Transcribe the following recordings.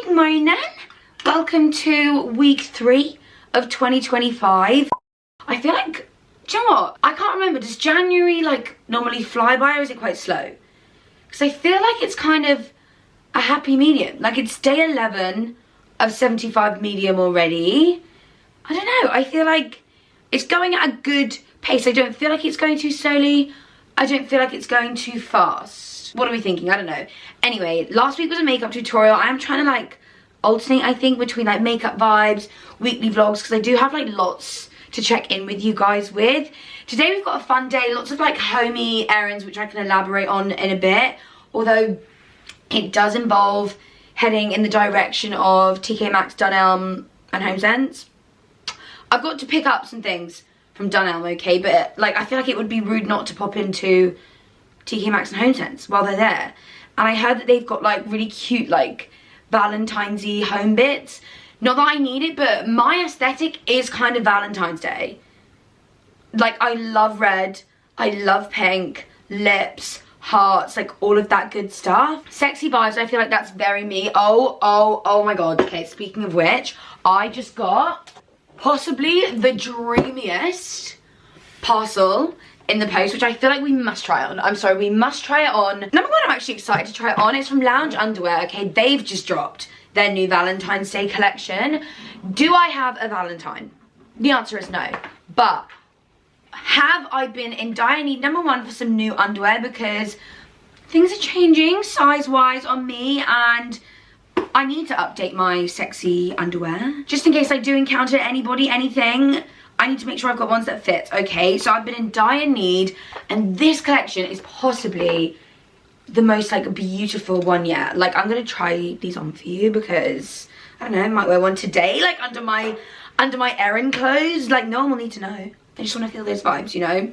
Good morning. Welcome to week 3 of 2025. I feel like, do you know what? I can't remember. Does January like normally fly by or is it quite slow? Because I feel like it's kind of a happy medium. Like it's day 11 of 75 medium already. I don't know. I feel like it's going at a good pace. I don't feel like it's going too slowly. I don't feel like it's going too fast. What are we thinking? I don't know. Anyway, last week was a makeup tutorial. I am trying to like alternate, I think, between like makeup vibes, weekly vlogs, because I do have like lots to check in with you guys with. Today we've got a fun day, lots of like homey errands, which I can elaborate on in a bit. Although it does involve heading in the direction of TK Maxx, Dunelm and HomeSense. I've got to pick up some things from Dunelm, okay, but like I feel like it would be rude not to pop into TK Maxx and HomeSense while they're there. And I heard that they've got like really cute like Valentine's-y home bits. Not that I need it, but my aesthetic is kind of Valentine's Day. Like I love red, I love pink, lips, hearts, like all of that good stuff. Sexy vibes, I feel like that's very me. Oh my god. Okay, speaking of which, I just got possibly the dreamiest parcel in the post, which I feel like we must try on. I'm sorry, we must try it on. Number one, I'm actually excited to try it on. It's from Lounge Underwear, okay? They've just dropped their new Valentine's Day collection. Do I have a Valentine? The answer is no. But have I been in dire need, number one, for some new underwear, because things are changing size-wise on me and I need to update my sexy underwear. Just in case I do encounter anybody, anything, I need to make sure I've got ones that fit, okay? So I've been in dire need, and this collection is possibly the most like beautiful one yet. Like I'm gonna try these on for you because I don't know, I might wear one today, like under my errand clothes. Like no one will need to know. I just want to feel those vibes, you know.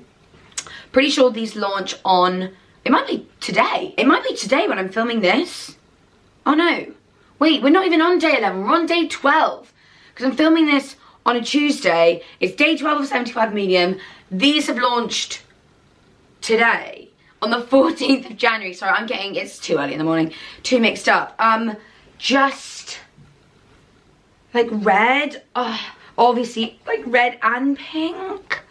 Pretty sure these launch on, it might be today. It might be today when I'm filming this. Oh no. Wait, we're not even on day 11, we're on day 12. Because I'm filming this on a Tuesday. It's day 12 of 75 medium. These have launched today, on the 14th of January. Sorry, I'm getting, it's too early in the morning, too mixed up. Just like red, obviously like red and pink.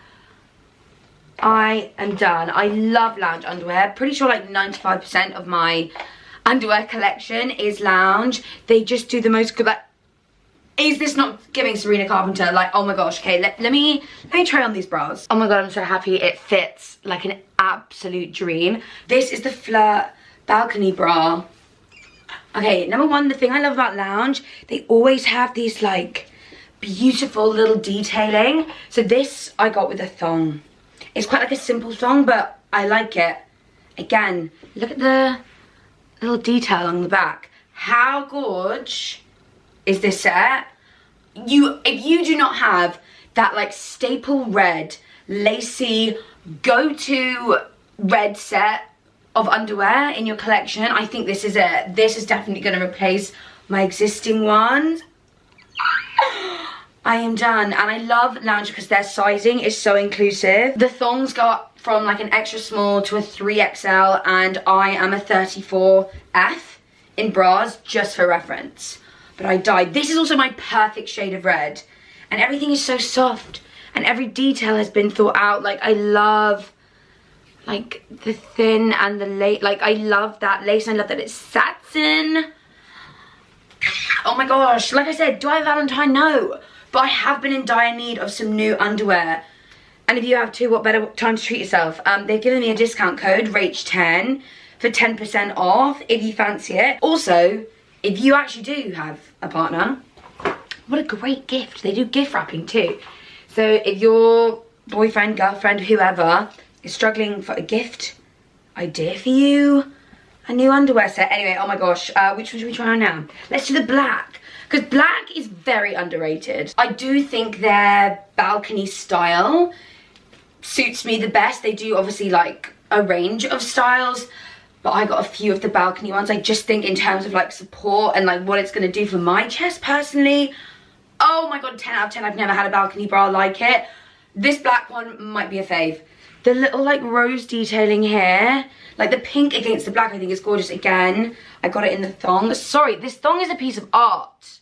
I am done. I love Lounge underwear. Pretty sure like 95% of my underwear collection is Lounge. They just do the most good, like, is this not giving Serena Carpenter? Like, oh my gosh, okay, let me try on these bras. Oh my god, I'm so happy. It fits like an absolute dream. This is the Flirt balcony bra. Okay, number one, the thing I love about Lounge, they always have these like beautiful little detailing. So this I got with a thong. It's quite like a simple thong, but I like it. Again, look at the little detail on the back. How gorge is this set? If you do not have that like staple red, lacy, go-to red set of underwear in your collection, I think this is it. This is definitely going to replace my existing ones. I am done. And I love Lounge because their sizing is so inclusive. The thongs go up from like an extra small to a 3XL, and I am a 34F in bras, just for reference. But I died. This is also my perfect shade of red. And everything is so soft. And every detail has been thought out. Like, I love, like, the thin and the lace. Like, I love that lace. I love that it's satin. Oh my gosh. Like I said, do I have Valentine? No. But I have been in dire need of some new underwear. And if you have too, what better time to treat yourself? They've given me a discount code, RACH10, for 10% off if you fancy it. Also, if you actually do have a partner, what a great gift. They do gift wrapping too. So if your boyfriend, girlfriend, whoever is struggling for a gift idea for you, a new underwear set. Anyway, oh my gosh, which one should we try on now? Let's do the black, because black is very underrated. I do think their balcony style suits me the best. They do obviously like a range of styles, but I got a few of the balcony ones. I just think in terms of like support and like what it's going to do for my chest personally, oh my god, 10 out of 10. I've never had a balcony bra like it. This black one might be a fave. The little like rose detailing here. Like the pink against the black I think is gorgeous. Again, I got it in the thong. Sorry, this thong is a piece of art.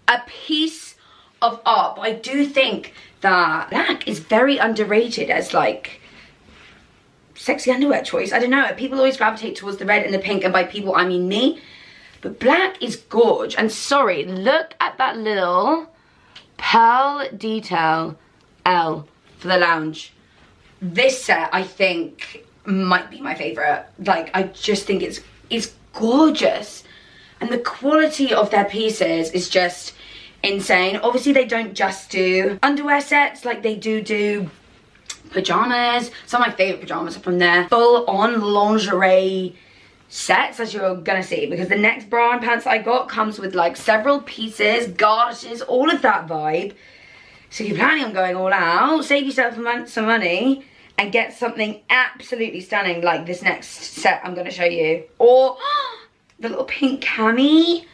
A piece of art. But I do think that black is very underrated as like sexy underwear choice. I don't know. People always gravitate towards the red and the pink. And by people, I mean me. But black is gorge. And sorry, look at that little pearl detail L for the lounge. This set, I think, might be my favourite. Like, I just think it's gorgeous. And the quality of their pieces is just insane. Obviously, they don't just do underwear sets. Like, they do pyjamas. Some of my favourite pyjamas are from there. Full-on lingerie sets, as you're gonna see. Because the next bra and pants I got comes with, like, several pieces, garters, all of that vibe. So if you're planning on going all out, save yourself some money and get something absolutely stunning like this next set I'm going to show you. Or the little pink cami.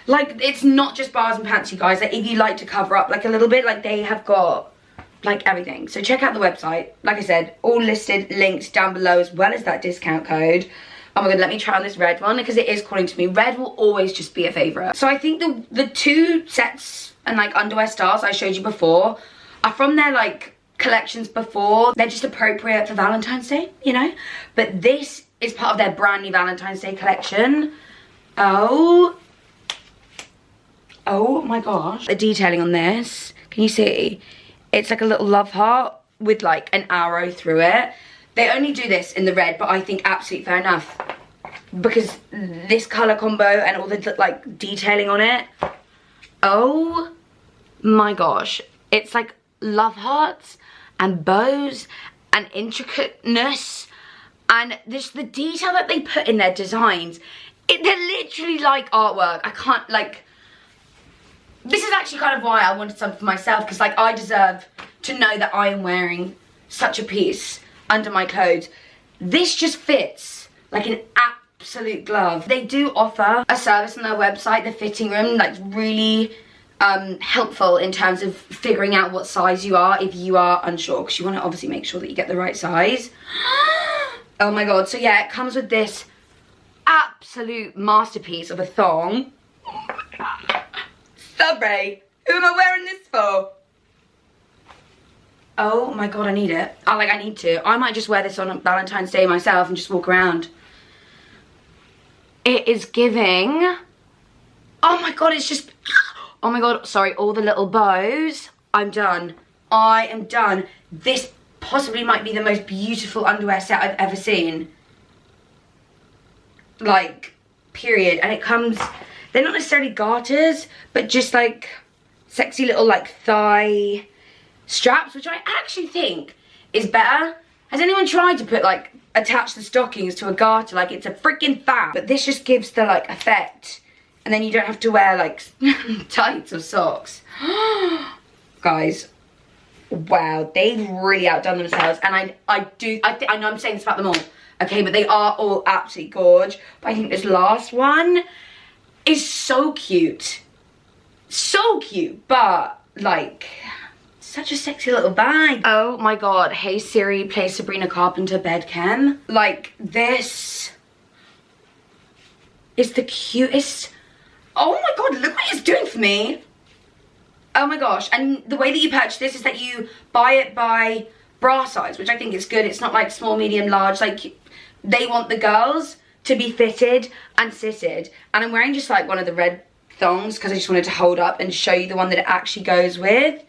Like, it's not just bras and pants, you guys. Like, if you like to cover up like a little bit, like they have got like everything. So check out the website. Like I said, all listed, linked down below, as well as that discount code. Oh my god, let me try on this red one because it is calling to me. Red will always just be a favourite. So I think the two sets and like underwear styles I showed you before are from their like collections before. They're just appropriate for Valentine's Day, you know? But this is part of their brand new Valentine's Day collection. Oh my gosh. The detailing on this, can you see? It's like a little love heart with like an arrow through it. They only do this in the red, but I think absolutely fair enough. Because this colour combo and all the like detailing on it. Oh my gosh. It's like love hearts and bows and intricateness. And just the detail that they put in their designs. They're literally like artwork. I can't like... This is actually kind of why I wanted something for myself. Because like I deserve to know that I am wearing such a piece under my clothes. This just fits like an absolute glove. They do offer a service on their website, the fitting room, like really helpful in terms of figuring out what size you are if you are unsure, because you want to obviously make sure that you get the right size. Oh my god. So yeah, it comes with this absolute masterpiece of a thong. Sorry, who am I wearing this for? Oh my god, I need it. I need to. I might just wear this on Valentine's Day myself and just walk around. It is giving... Oh my god, it's just... Oh my god, sorry, all the little bows. I'm done. I am done. This possibly might be the most beautiful underwear set I've ever seen. Like, period. And it comes... They're not necessarily garters, but just like sexy little like thigh straps, which I actually think is better. Has anyone tried to put like attach the stockings to a garter? Like, it's a freaking fab. But this just gives the like effect, and then you don't have to wear like tights or socks. Guys, wow, they've really outdone themselves. And I know I'm saying this about them all, okay, but they are all absolutely gorge. But I think this last one is so cute. So cute, but like such a sexy little bag. Oh my god, hey Siri, play Sabrina Carpenter bed cam. Like, this is the cutest. Oh my god, look what it's doing for me. Oh my gosh. And the way that you purchase this is that you buy it by bra size, which I think is good. It's not like small, medium, large. Like, they want the girls to be fitted and sitted. And I'm wearing just like one of the red thongs because I just wanted to hold up and show you the one that it actually goes with.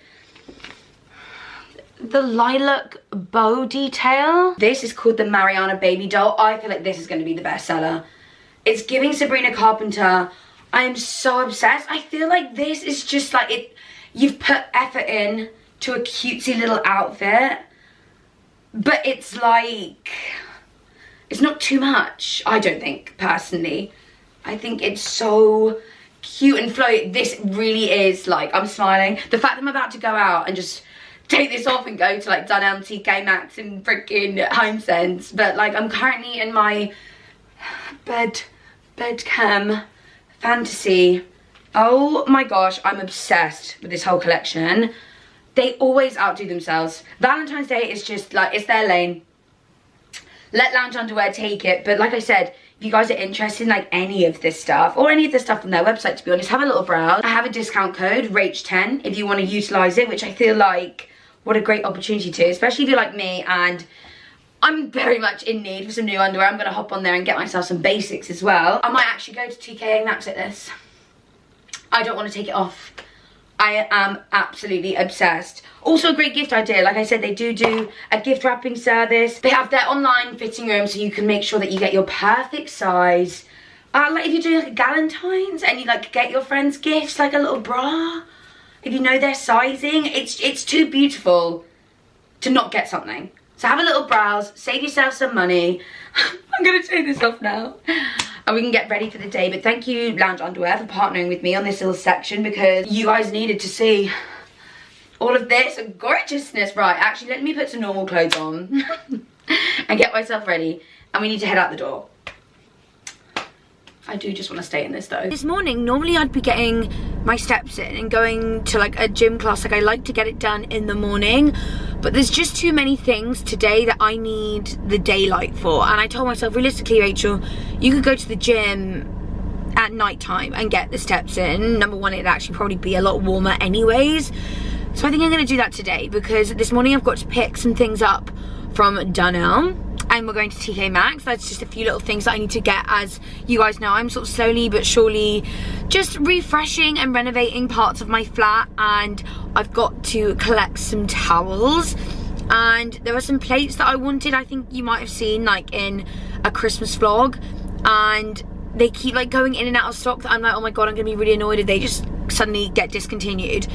The lilac bow detail. This is called the Mariana Baby Doll. I feel like this is going to be the bestseller. It's giving Sabrina Carpenter. I am so obsessed. I feel like this is just like it. You've put effort in to a cutesy little outfit, but it's like, it's not too much, I don't think, personally. I think it's so cute and flowy. This really is like, I'm smiling. The fact that I'm about to go out and just take this off and go to like Dunelm, TK Maxx and freaking HomeSense, but like I'm currently in my bed cam fantasy. Oh my gosh, I'm obsessed with this whole collection. They always outdo themselves. Valentine's Day is just like, it's their lane. Let Lounge Underwear take it. But like I said, if you guys are interested in like any of this stuff, or any of the stuff on their website, to be honest, have a little browse. I have a discount code, RACH10, if you want to utilize it, which I feel like, what a great opportunity to, especially if you're like me and I'm very much in need for some new underwear. I'm going to hop on there and get myself some basics as well. I might actually go to TK Maxx at this. I don't want to take it off. I am absolutely obsessed. Also a great gift idea. Like I said, they do a gift wrapping service. They have their online fitting room, so you can make sure that you get your perfect size. Like if you're doing like a Valentine's and you like get your friends gifts, like a little bra. If you know their sizing, it's too beautiful to not get something. So have a little browse, save yourself some money. I'm gonna take this off now. And we can get ready for the day. But thank you, Lounge Underwear, for partnering with me on this little section, because you guys needed to see all of this gorgeousness. Right, actually, let me put some normal clothes on and get myself ready. And we need to head out the door. I do just want to stay in this though. This morning, normally I'd be getting my steps in and going to like a gym class. Like I like to get it done in the morning, but there's just too many things today that I need the daylight for. And I told myself, realistically, Rachel, you could go to the gym at night time and get the steps in. Number one, it'd actually probably be a lot warmer anyways. So I think I'm going to do that today, because this morning I've got to pick some things up from Dunelm. And we're going to TK Maxx. That's just a few little things that I need to get. As you guys know, I'm sort of slowly but surely just refreshing and renovating parts of my flat, and I've got to collect some towels. And there were some plates that I wanted. I think you might have seen like in a Christmas vlog, and they keep like going in and out of stock that I'm like, oh my god, I'm gonna be really annoyed if they just suddenly get discontinued.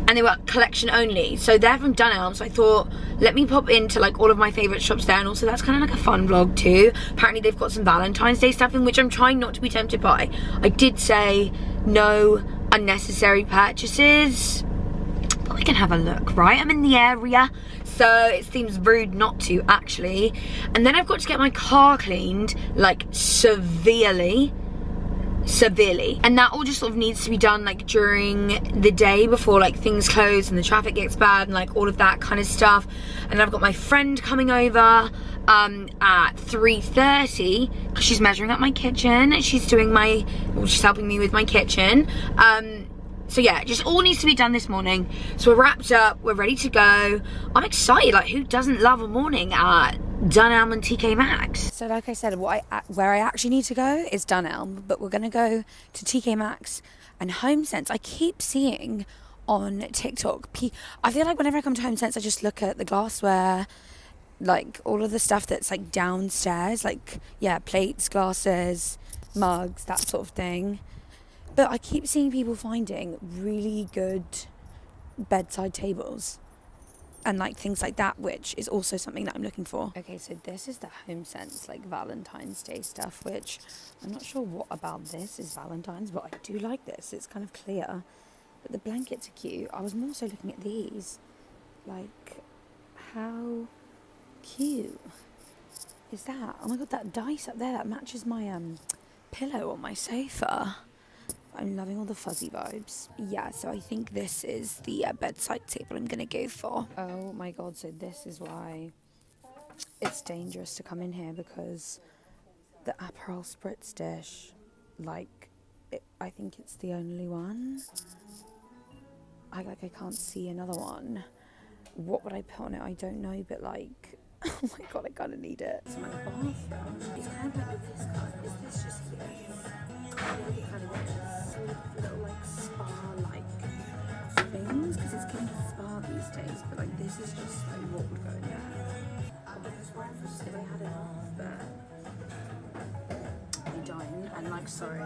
And they were collection only, so they're from Dunelm. So I thought, let me pop into like all of my favorite shops there, and also that's kind of like a fun vlog too. Apparently they've got some Valentine's Day stuff in, which I'm trying not to be tempted by. I did say no unnecessary purchases, but we can have a look, right? I'm in the area, so it seems rude not to actually. And then I've got to get my car cleaned, like severely, and that all just sort of needs to be done like during the day before like things close and the traffic gets bad and like all of that kind of stuff. And I've got my friend coming over at 3:30 because she's measuring up my kitchen. She's helping me with my kitchen. So yeah, it just all needs to be done this morning. So we're wrapped up, we're ready to go. I'm excited. Like, who doesn't love a morning at Dunelm and TK Maxx? So like I said, where I actually need to go is Dunelm, but we're gonna go to TK Maxx and HomeSense. I keep seeing on TikTok, I feel like whenever I come to HomeSense, I just look at the glassware, like all of the stuff that's like downstairs, like yeah, plates, glasses, mugs, that sort of thing. But I keep seeing people finding really good bedside tables and like things like that, which is also something that I'm looking for. Okay, so this is the HomeSense like Valentine's Day stuff, which I'm not sure what about this is Valentine's, but I do like this. It's kind of clear, but the blankets are cute. I was more so looking at these, like how cute is that? Oh my god, that dice up there, that matches my pillow on my sofa. I'm loving all the fuzzy vibes. Yeah, so I think this is the bedside table I'm gonna go for. Oh my god, so this is why it's dangerous to come in here, because the Aperol Spritz dish, like, I think it's the only one. I can't see another one. What would I put on it? I don't know, but like, oh my god, I kind of need it. It's my bathroom. It's kind of like this colour. Is this just here? I really kind of want this little like spa-like things, because it's getting spa these days, but like this is just like what would go in there. I was worried if they had it off, but they don't, and like, sorry.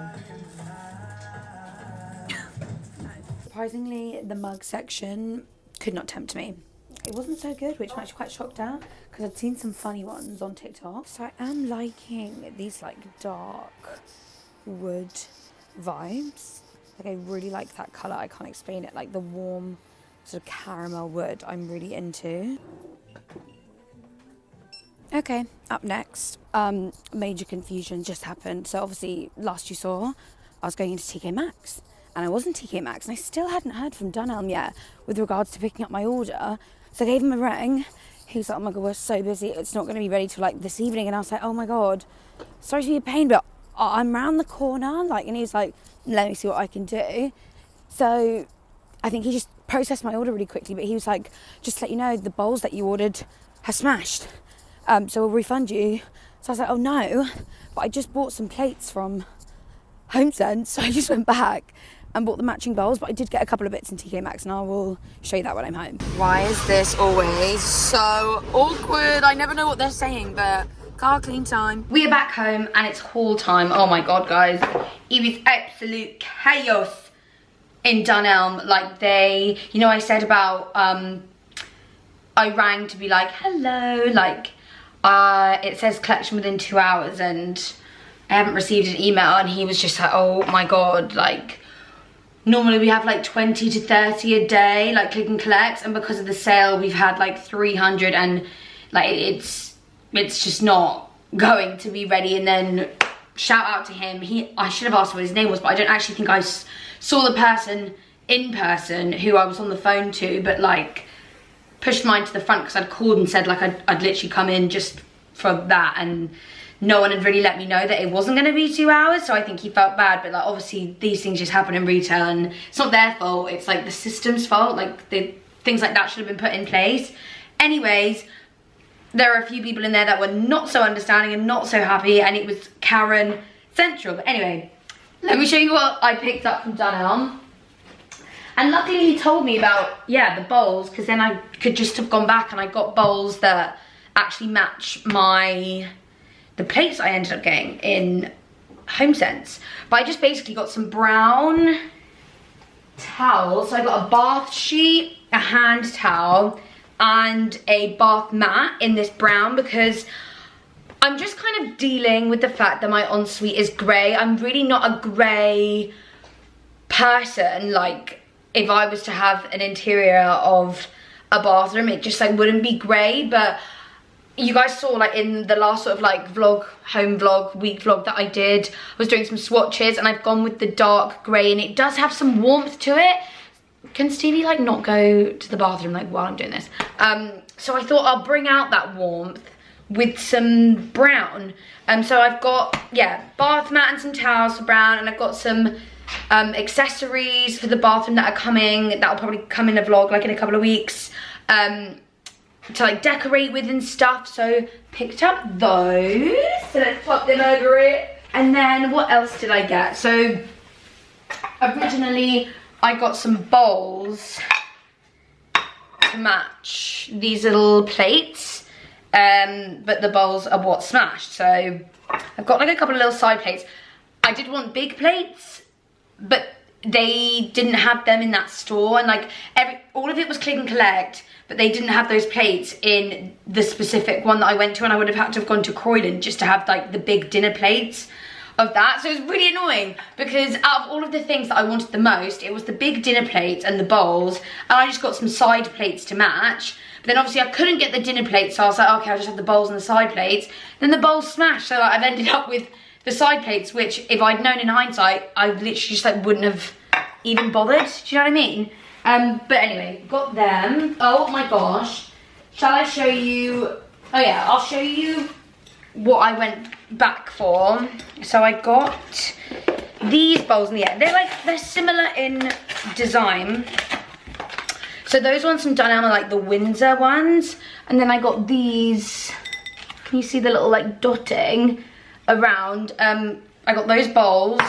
No. Surprisingly, the mug section could not tempt me. It wasn't so good, which I'm actually quite shocked at, because I'd seen some funny ones on TikTok. So I am liking these like dark wood vibes. Like, I really like that colour. I can't explain it. Like the warm sort of caramel wood I'm really into. Okay, up next, major confusion just happened. So obviously last you saw, I was going into TK Maxx, and I was in TK Maxx, and I still hadn't heard from Dunelm yet with regards to picking up my order. So I gave him a ring. He was like, oh my God, we're so busy, it's not going to be ready till like this evening. And I was like, oh my God, sorry to be a pain, but I'm round the corner. Like, and he was like, let me see what I can do. So I think he just processed my order really quickly, but he was like, just to let you know, the bowls that you ordered have smashed. So we'll refund you. So I was like, oh no, but I just bought some plates from HomeSense, so I just went back and bought the matching bowls, but I did get a couple of bits in TK Maxx, and I will show you that when I'm home. Why is this always so awkward? I never know what they're saying, but car clean time. We are back home and it's haul time. Oh my God, guys. It was absolute chaos in Dunelm. Like they, you know, I said about, I rang to be like, hello, like, it says collection within 2 hours, and I haven't received an email. And he was just like, oh my God, like, normally we have like 20 to 30 a day, like click and collects, and because of the sale we've had like 300, and like it's just not going to be ready. And then shout out to him, I should have asked what his name was, but I don't actually think I saw the person in person who I was on the phone to, but like pushed mine to the front because I'd called and said like I'd literally come in just for that, and no one had really let me know that it wasn't going to be 2 hours. So I think he felt bad, but like obviously these things just happen in retail, and it's not their fault, it's like the system's fault. Like things like that should have been put in place. Anyways, there are a few people in there that were not so understanding and not so happy, and it was Karen Central. But anyway, let me show you what I picked up from Dunelm. And luckily he told me about, yeah, the bowls, because then I could just have gone back and I got bowls that actually match the plates I ended up getting in HomeSense. But I just basically got some brown towels. So I got a bath sheet, a hand towel, and a bath mat in this brown, because I'm just kind of dealing with the fact that my ensuite is grey. I'm really not a grey person. Like, if I was to have an interior of a bathroom, it just like wouldn't be grey. But you guys saw like in the last sort of like vlog, home vlog, week vlog that I did, I was doing some swatches, and I've gone with the dark grey, and it does have some warmth to it. Can Stevie like not go to the bathroom like while I'm doing this? So I thought I'll bring out that warmth with some brown. So I've got, yeah, bath mat and some towels for brown, and I've got some accessories for the bathroom that are coming, that'll probably come in a vlog like in a couple of weeks, to like decorate with and stuff. So picked up those, so let's pop them over it. And then what else did I get? So originally I got some bowls to match these little plates, but the bowls are what smashed. So I've got like a couple of little side plates. I did want big plates, but they didn't have them in that store, and like all of it was click and collect, but they didn't have those plates in the specific one that I went to, and I would have had to have gone to Croydon just to have like the big dinner plates of that. So it was really annoying, because out of all of the things that I wanted the most, it was the big dinner plates and the bowls, and I just got some side plates to match. But then obviously I couldn't get the dinner plates, so I was like, okay, I'll just have the bowls and the side plates. Then the bowls smashed, so like, I've ended up with the side plates, which if I'd known in hindsight, I literally just like wouldn't have even bothered. Do you know what I mean? But anyway, got them. Oh my gosh. Shall I show you? Oh yeah, I'll show you what I went back for. So I got these bowls in the end. They're similar in design. So those ones from Dunelm are like the Windsor ones. And then I got these. Can you see the little like dotting around? I got those bowls,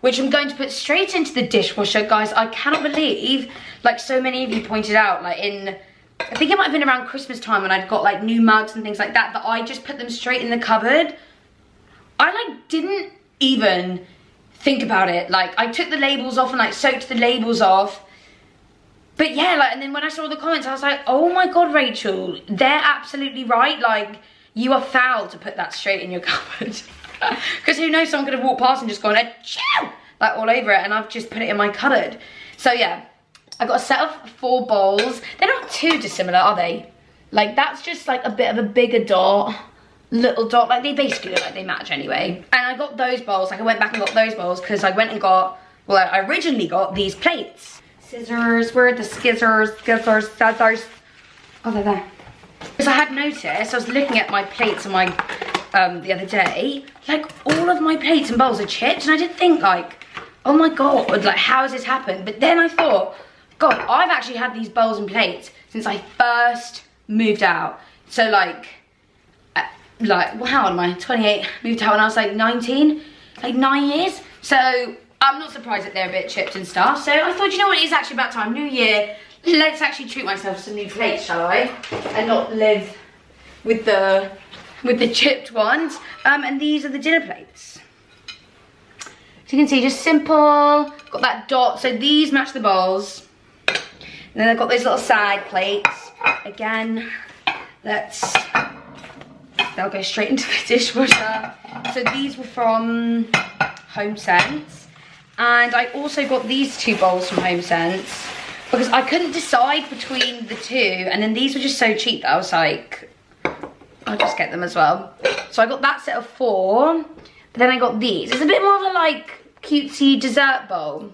which I'm going to put straight into the dishwasher. Guys, I cannot believe, like so many of you pointed out, like I think it might have been around Christmas time when I'd got like new mugs and things like that, that I just put them straight in the cupboard. I like didn't even think about it. Like I took the labels off and like soaked the labels off. But yeah, like, and then when I saw the comments, I was like, oh my God, Rachel, they're absolutely right. Like, you are foul to put that straight in your cupboard. Because who knows, someone could have walked past and just gone, achoo, like all over it, and I've just put it in my cupboard. So yeah, I got a set of 4 bowls. They're not too dissimilar, are they? Like, that's just like a bit of a bigger dot, little dot. Like, they basically look like they match anyway. And I got those bowls, like I went back and got those bowls because I went and got well, I originally got these plates. Scissors, where are the scissors? Oh, they're there. Because I had noticed, I was looking at my plates on my, the other day, like all of my plates and bowls are chipped, and I did think like, oh my God, like how has this happened? But then I thought, God, I've actually had these bowls and plates since I first moved out. So like, well, how old am I? 28, moved out when I was like 19, like 9 years. So I'm not surprised that they're a bit chipped and stuff. So I thought, you know what, it's actually about time, new year, let's actually treat myself to some new plates, shall I? And not live with the chipped ones. And these are the dinner plates. So you can see, just simple, got that dot. So these match the bowls. And then I've got those little side plates. Again, they'll go straight into the dishwasher. So these were from Home Sense. And I also got these 2 bowls from Home Sense because I couldn't decide between the 2. And then these were just so cheap that I was like, I'll just get them as well. So I got that set of 4. But then I got these. It's a bit more of a like cutesy dessert bowl.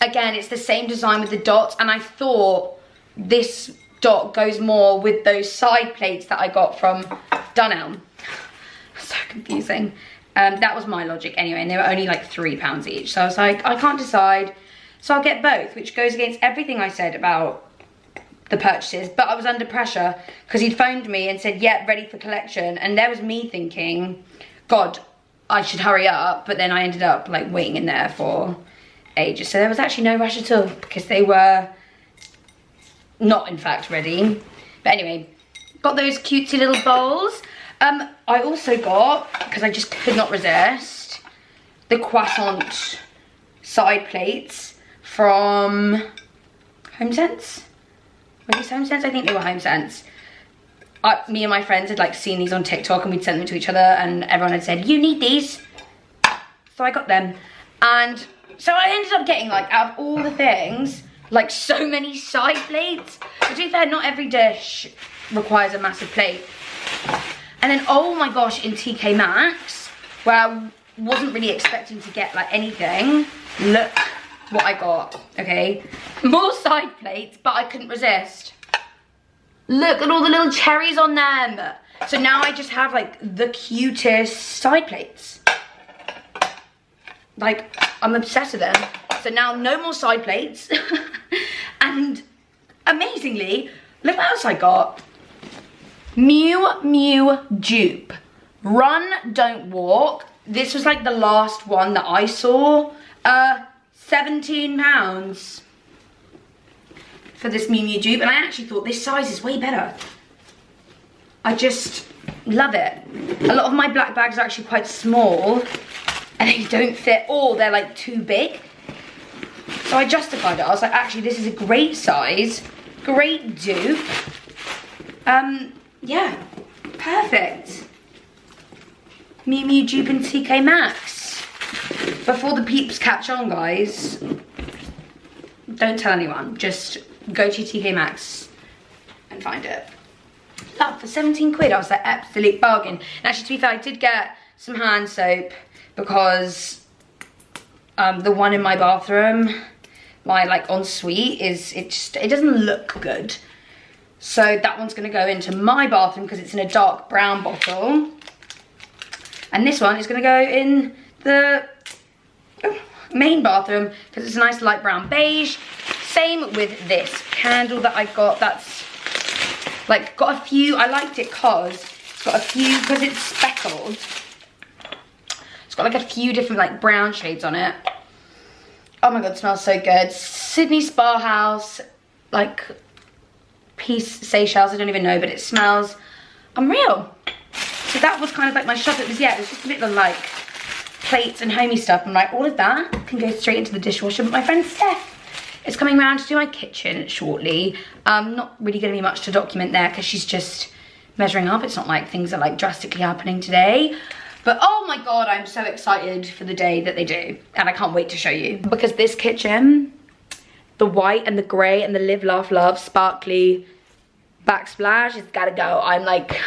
Again, it's the same design with the dots. And I thought this dot goes more with those side plates that I got from Dunelm. So confusing. That was my logic anyway, and they were only like £3 each. So I was like, I can't decide, so I'll get both, which goes against everything I said about the purchases. But I was under pressure because he'd phoned me and said, yeah, ready for collection. And there was me thinking, God, I should hurry up. But then I ended up like waiting in there for ages. So there was actually no rush at all because they were not in fact ready. But anyway, got those cutesy little bowls. I also got, because I just could not resist, the croissant side plates from Home Sense. Were these Home Sense? I think they were Home Sense. Me and my friends had like seen these on TikTok and we'd sent them to each other and everyone had said, you need these. So I got them. And so I ended up getting like, out of all the things, like so many side plates. But to be fair, not every dish requires a massive plate. And then, oh my gosh, in TK Maxx, where I wasn't really expecting to get like anything, look what I got, okay? More side plates, but I couldn't resist. Look at all the little cherries on them. So now I just have like the cutest side plates. Like, I'm obsessed with them. So now no more side plates. And amazingly, look what else I got. Miu Miu dupe. Run, don't walk. This was like the last one that I saw. £17 for this Miu Miu dupe. And I actually thought this size is way better. I just love it. A lot of my black bags are actually quite small. And they don't fit, or they're like too big. So I justified it. I was like, actually, this is a great size. Great dupe. Yeah, perfect. Miu Miu dupe in TK Maxx. Before the peeps catch on, guys, don't tell anyone. Just go to TK Maxx and find it. Love, for 17 quid, I was like, absolute bargain. And actually, to be fair, I did get some hand soap because the one in my bathroom, my like ensuite, it doesn't look good. So that one's gonna go into my bathroom because it's in a dark brown bottle. And this one is gonna go in the main bathroom because it's a nice light brown beige. Same with this candle that I got. That's like got a few, I liked it because it's got a few, because it's speckled. It's got like a few different like brown shades on it. Oh my god, it smells so good. Sydney Spa House, like Peace Seychelles, I don't even know, but it smells unreal. So that was kind of like my shop. It was just a bit of like plates and homey stuff. I'm like, all of that can go straight into the dishwasher. But my friend Steph is coming round to do my kitchen shortly. Not really gonna be much to document there because she's just measuring up. It's not like things are like drastically happening today. But oh my god, I'm so excited for the day that they do. And I can't wait to show you. Because this kitchen, the white and the grey and the live, laugh, love, sparkly backsplash has gotta go. I'm like,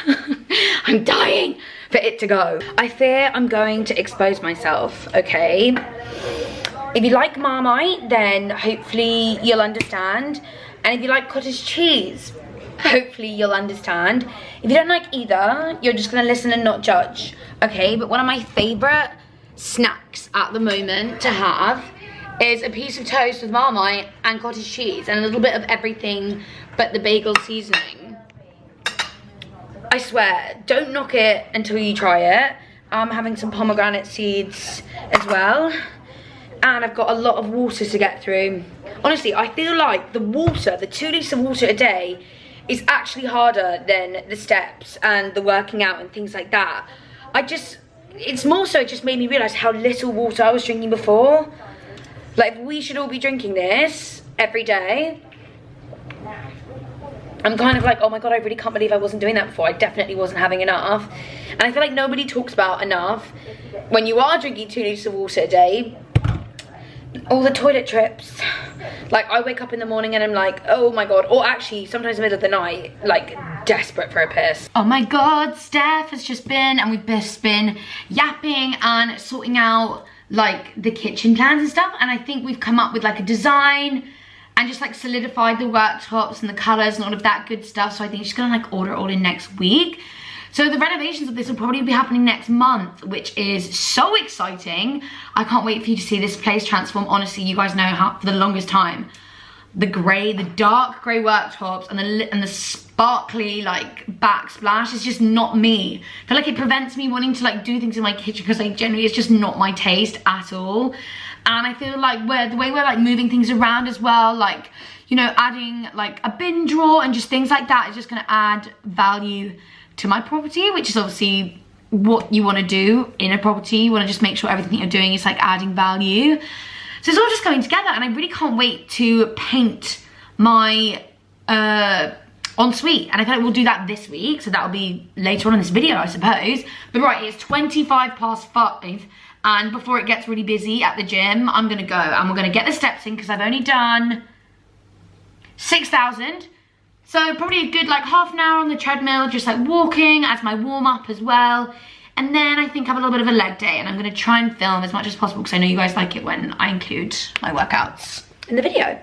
I'm dying for it to go. I fear I'm going to expose myself, okay? If you like Marmite, then hopefully you'll understand. And if you like cottage cheese, hopefully you'll understand. If you don't like either, you're just gonna listen and not judge, okay? But one of my favorite snacks at the moment to have is a piece of toast with Marmite and cottage cheese and a little bit of everything but the bagel seasoning. I swear, don't knock it until you try it. I'm having some pomegranate seeds as well. And I've got a lot of water to get through. Honestly, I feel like the water, the 2 litres of water a day, is actually harder than the steps and the working out and things like that. It's more so it just made me realise how little water I was drinking before. Like, we should all be drinking this every day. I'm kind of like, oh my god, I really can't believe I wasn't doing that before. I definitely wasn't having enough. And I feel like nobody talks about enough. When you are drinking 2 litres of water a day, all the toilet trips. Like, I wake up in the morning and I'm like, oh my god. Or actually, sometimes in the middle of the night, like, desperate for a piss. Oh my god, Steph has just been, and we've just been yapping and sorting out, like, the kitchen plans and stuff. And I think we've come up with, like, a design and just, like, solidified the worktops and the colours and all of that good stuff. So I think she's gonna, like, order it all in next week. So the renovations of this will probably be happening next month, which is so exciting. I can't wait for you to see this place transform. Honestly, you guys know how, for the longest time, the dark grey worktops and the sparkly, like, backsplash is just not me. I feel like it prevents me wanting to, like, do things in my kitchen because, like, generally it's just not my taste at all. And I feel like the way we're, like, moving things around as well, like, you know, adding, like, a bin drawer and just things like that is just gonna add value to my property, which is obviously what you want to do in a property. You want to just make sure everything you're doing is, like, adding value. So it's all just coming together, and I really can't wait to paint my ensuite. And I feel like we'll do that this week, so that'll be later on in this video, I suppose. But right, it's 5:25, and before it gets really busy at the gym, I'm gonna go and we're gonna get the steps in because I've only done 6,000. So probably a good, like, half an hour on the treadmill, just, like, walking as my warm-up as well. And then I think I have a little bit of a leg day, and I'm gonna try and film as much as possible because I know you guys like it when I include my workouts in the video.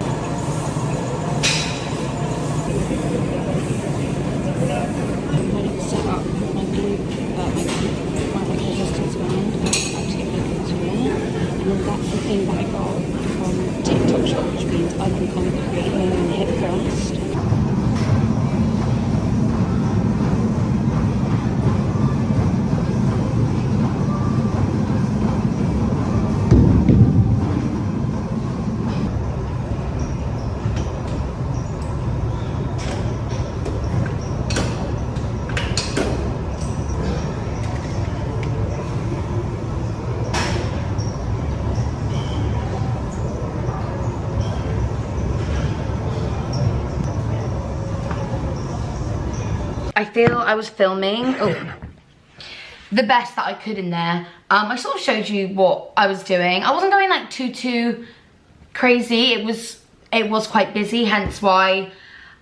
That's the thing that I got from TikTok shop, which means I can kind of create my own hip thrust. I feel I was filming the best that I could in there. I sort of showed you what I was doing. I wasn't going, like, too crazy. It was quite busy, hence why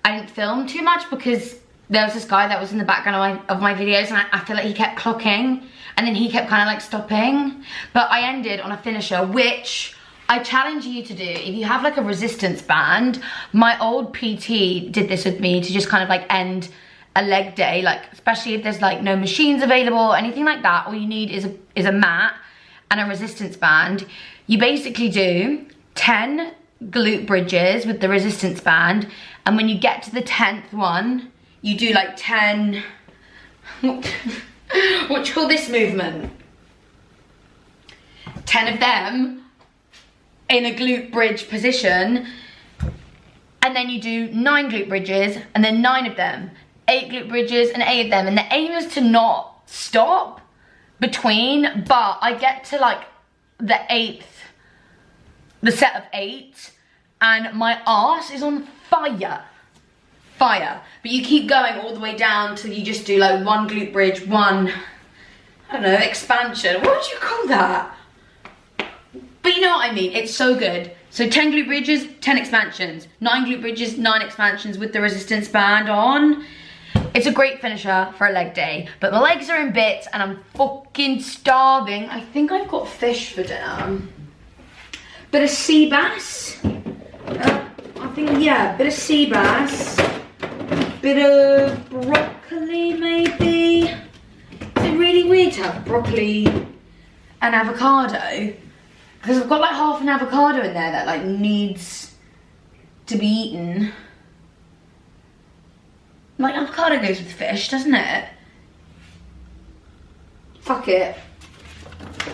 I didn't film too much, because there was this guy that was in the background of my videos, and I feel like he kept clocking and then he kept kind of, like, stopping. But I ended on a finisher, which I challenge you to do. If you have, like, a resistance band, my old PT did this with me to just kind of, like, end a leg day, like, especially if there's, like, no machines available or anything like that. All you need is a mat and a resistance band. You basically do 10 glute bridges with the resistance band, and when you get to the 10th one, you do, like, 10 what do you call this movement? 10 of them in a glute bridge position, and then you do 9 glute bridges and then 9 of them, 8 glute bridges and 8 of them. And the aim is to not stop between, but I get to, like, the set of 8 and my arse is on fire. But you keep going all the way down till you just do, like, 1 glute bridge, 1, I don't know, expansion. What would you call that? But you know what I mean, it's so good. So 10 glute bridges, 10 expansions. 9 glute bridges, 9 expansions with the resistance band on. It's a great finisher for a leg day, but my legs are in bits and I'm fucking starving. I think I've got fish for dinner. bit of sea bass. I think, yeah, bit of sea bass. Bit of broccoli, maybe. Is it really weird to have broccoli and avocado? Because I've got like half an avocado in there that like needs to be eaten. Like avocado goes with fish, doesn't it? Fuck it.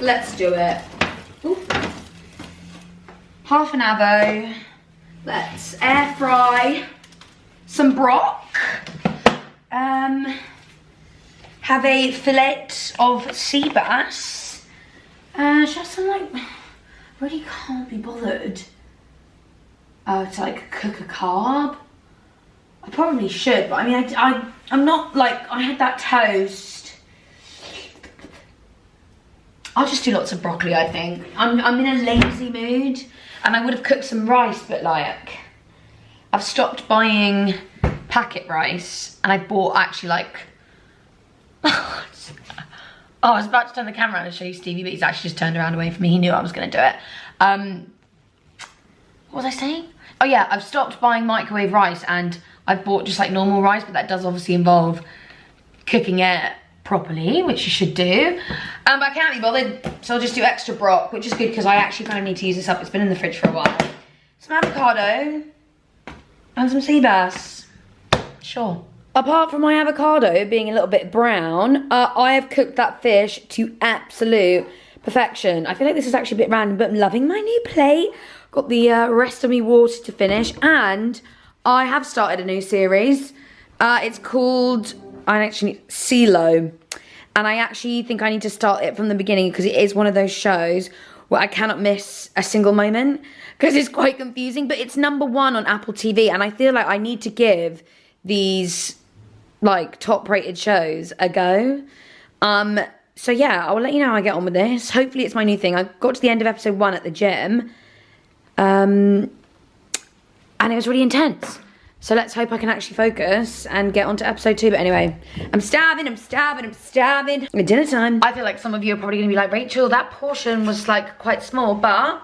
Let's do it. Ooh. Half an avo. Let's air fry some brock. Have a fillet of sea bass. Just some like, really can't be bothered to like cook a carb. I probably should, but I mean, I'm not like, I had that toast. I'll just do lots of broccoli, I think. I'm in a lazy mood, and I would have cooked some rice, but like, I've stopped buying packet rice, and I bought actually like, oh, I was about to turn the camera around and show you Stevie, but he's actually just turned around away from me. He knew I was gonna do it. What was I saying? Oh yeah, I've stopped buying microwave rice, and I've bought just like normal rice, but that does obviously involve cooking it properly, which you should do. But I can't be bothered, so I'll just do extra brock, which is good because I actually kind of need to use this up. It's been in the fridge for a while. Some avocado and some sea bass. Sure. Apart from my avocado being a little bit brown, I have cooked that fish to absolute perfection. I feel like this is actually a bit random, but I'm loving my new plate. Got the rest of me water to finish, and I have started a new series. It's called, CeeLo, and I actually think I need to start it from the beginning because it is one of those shows where I cannot miss a single moment because it's quite confusing, but it's #1 on Apple TV, and I feel like I need to give these like top rated shows a go. So yeah, I'll let you know how I get on with this. Hopefully it's my new thing. I got to the end of episode 1 at the gym, and it was really intense. So let's hope I can actually focus and get on to episode 2. But anyway, I'm starving. It's dinner time. I feel like some of you are probably gonna be like, Rachel, that portion was like quite small, but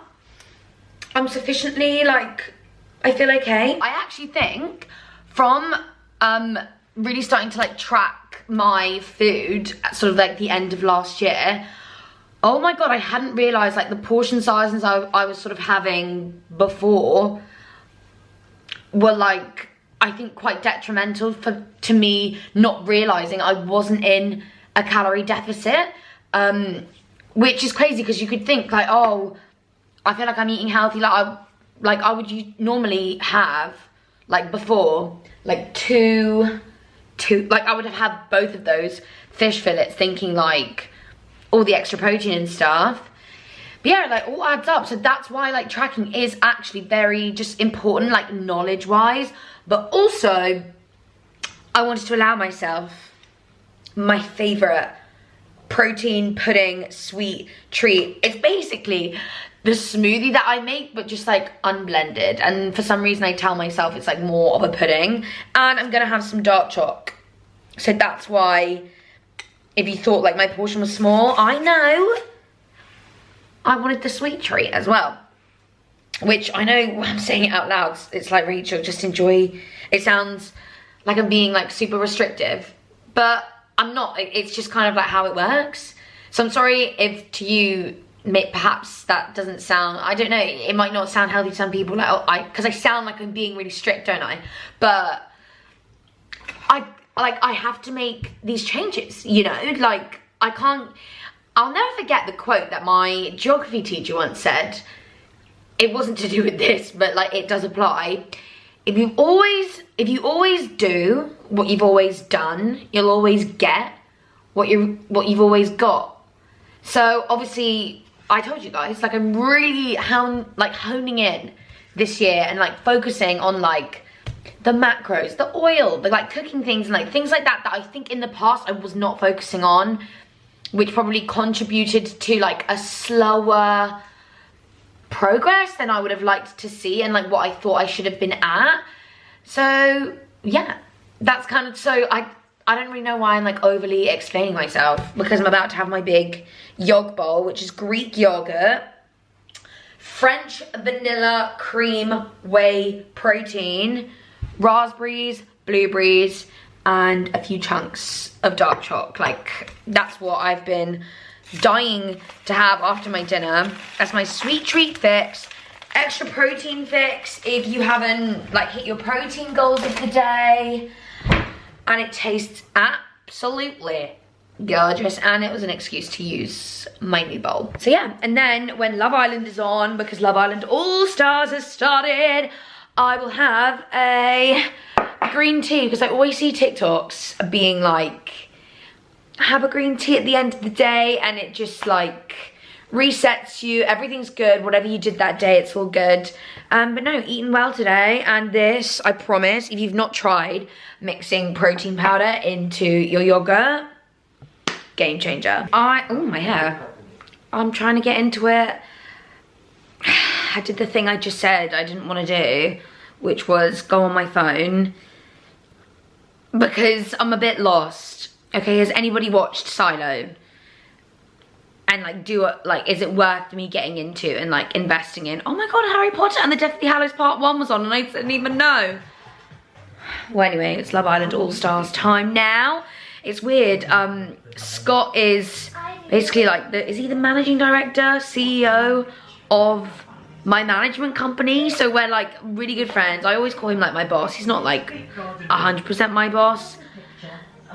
I'm sufficiently like, I feel okay. I actually think from really starting to like track my food at sort of like the end of last year, oh my god, I hadn't realised like the portion sizes I was sort of having before were like, I think quite detrimental to me not realising I wasn't in a calorie deficit, which is crazy because you could think like, oh, I feel like I'm eating healthy, like I would normally have like before like two, like I would have had both of those fish fillets thinking like all the extra protein and stuff. But yeah, like all adds up. So that's why like tracking is actually very just important, like knowledge wise. But also I wanted to allow myself my favorite protein pudding sweet treat. It's basically the smoothie that I make, but just like unblended. And for some reason I tell myself it's like more of a pudding. And I'm gonna have some dark choc. So that's why, if you thought like my portion was small, I know I wanted the sweet treat as well. Which I know when I'm saying it out loud, it's like, Rachel, just enjoy. It sounds like I'm being like super restrictive, but I'm not. It's just kind of like how it works. So I'm sorry if to you, perhaps that doesn't sound, I don't know, it might not sound healthy to some people, like because I sound like I'm being really strict, don't I? But I have to make these changes, you know, like I'll never forget the quote that my geography teacher once said. It wasn't to do with this, but like it does apply. If you always do what you've always done, you'll always get what you've always got. So obviously, I told you guys, like I'm really honing in this year and like focusing on like the macros, the oil, the like cooking things and like things like that I think in the past I was not focusing on, which probably contributed to like a slower progress than I would have liked to see and like what I thought I should have been at. So yeah, that's kind of, so I don't really know why I'm like overly explaining myself, because I'm about to have my big yog bowl, which is Greek yogurt, French vanilla cream whey protein, raspberries, blueberries, and a few chunks of dark chocolate. Like, that's what I've been dying to have after my dinner. That's my sweet treat fix. Extra protein fix if you haven't like hit your protein goals of the day. And it tastes absolutely gorgeous, and it was an excuse to use my new bowl. So yeah, and then when Love Island is on, because Love Island All Stars has started, I will have a green tea, because I always see TikToks being like, have a green tea at the end of the day, and it just like resets you, everything's good, whatever you did that day, it's all good. But no, eating well today, and this, I promise, if you've not tried mixing protein powder into your yogurt, game changer. Oh, my hair. I'm trying to get into it. I did the thing I just said I didn't want to do, which was go on my phone, because I'm a bit lost. Okay, has anybody watched Silo? And like, is it worth me getting into and like investing in? Oh my god, Harry Potter and the Deathly Hallows Part 1 was on and I didn't even know. Well, anyway, it's Love Island All Stars time now. It's weird. Scott is basically like, is he the managing director, CEO of my management company? So we're like really good friends. I always call him like my boss. He's not like 100% my boss.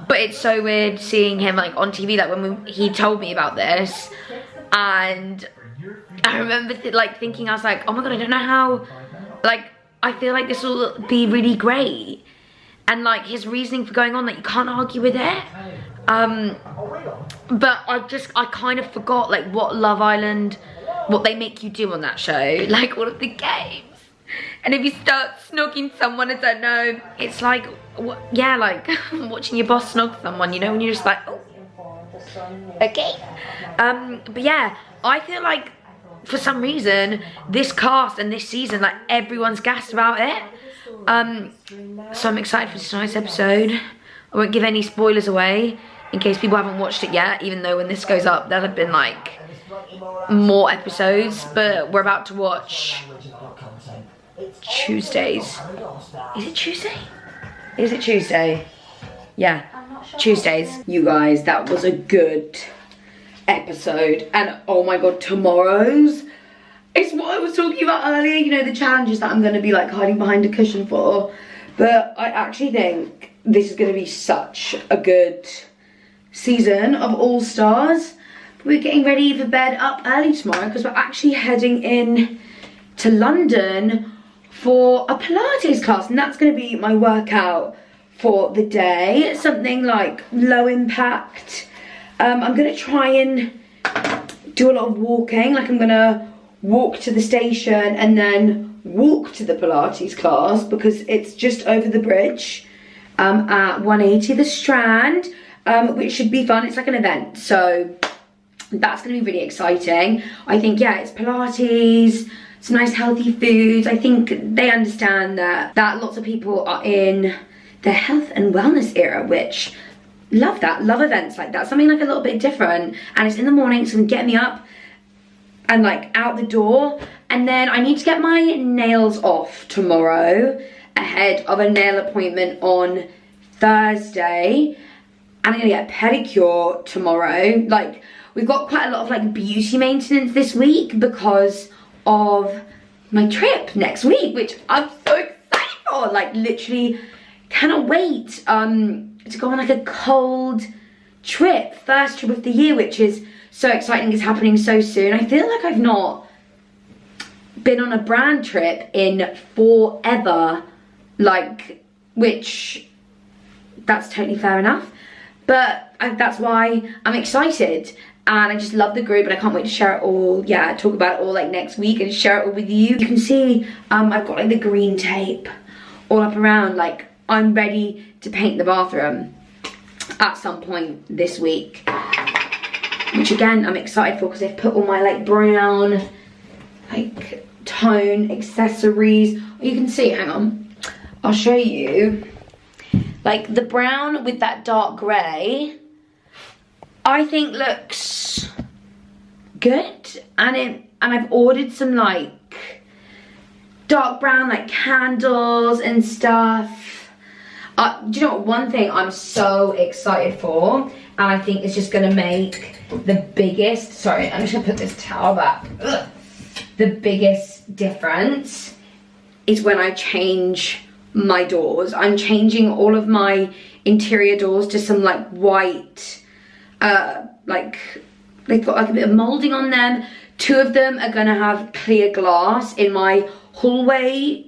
But it's so weird seeing him like on TV, like when he told me about this, and I remember thinking, I was like, oh my god, I don't know how, like, I feel like this will be really great, and like his reasoning for going on, like, you can't argue with it. But I kind of forgot like what Love Island, what they make you do on that show, like all of the games. And if you start snogging someone, I don't know, it's like, yeah, like watching your boss snog someone, you know, when you're just like, oh, okay. But yeah, I feel like for some reason, this cast and this season, like everyone's gassed about it. So I'm excited for tonight's episode. I won't give any spoilers away in case people haven't watched it yet, even though when this goes up, there'll have been like more episodes, but we're about to watch Tuesdays. Is it Tuesday? Is it Tuesday? Yeah, Tuesdays. You guys, that was a good episode. And oh my god, tomorrow's, it's what I was talking about earlier, you know, the challenges that I'm going to be like hiding behind a cushion for. But I actually think this is going to be such a good season of All Stars. We're getting ready for bed up early tomorrow because we're actually heading in to London for a Pilates class, and that's going to be my workout for the day. Something like low impact. I'm going to try and do a lot of walking, like I'm going to walk to the station and then walk to the Pilates class because it's just over the bridge at 180 the Strand, which should be fun. It's like an event, so that's going to be really exciting. I think, yeah, it's Pilates, some nice healthy foods. I think they understand that lots of people are in the health and wellness era, which love that, love events like that, something like a little bit different. And it's in the morning, so it's gonna get me up and like out the door. And then I need to get my nails off tomorrow ahead of a nail appointment on Thursday, and I'm gonna get a pedicure tomorrow. Like, we've got quite a lot of like beauty maintenance this week because of my trip next week, which I'm so excited for. Like, literally cannot wait to go on like a cold trip, first trip of the year, which is so exciting. It's happening so soon. I feel like I've not been on a brand trip in forever, like, which that's totally fair enough, but that's why I'm excited. And I just love the group, and I can't wait to share it all. Yeah, talk about it all like next week and share it all with you. You can see I've got like the green tape all up around. Like, I'm ready to paint the bathroom at some point this week, which again I'm excited for because they've put all my like brown like tone accessories. You can see, hang on, I'll show you, like the brown with that dark grey I think looks good, and it And I've ordered some like dark brown like candles and stuff. Do you know what, one thing I'm so excited for, and I think it's just gonna make the biggest, sorry, I'm just gonna put this towel back. Ugh. The biggest difference is when I change my doors. I'm changing all of my interior doors to some like white, like they've got like a bit of molding on them. 2 of them are gonna have clear glass in my hallway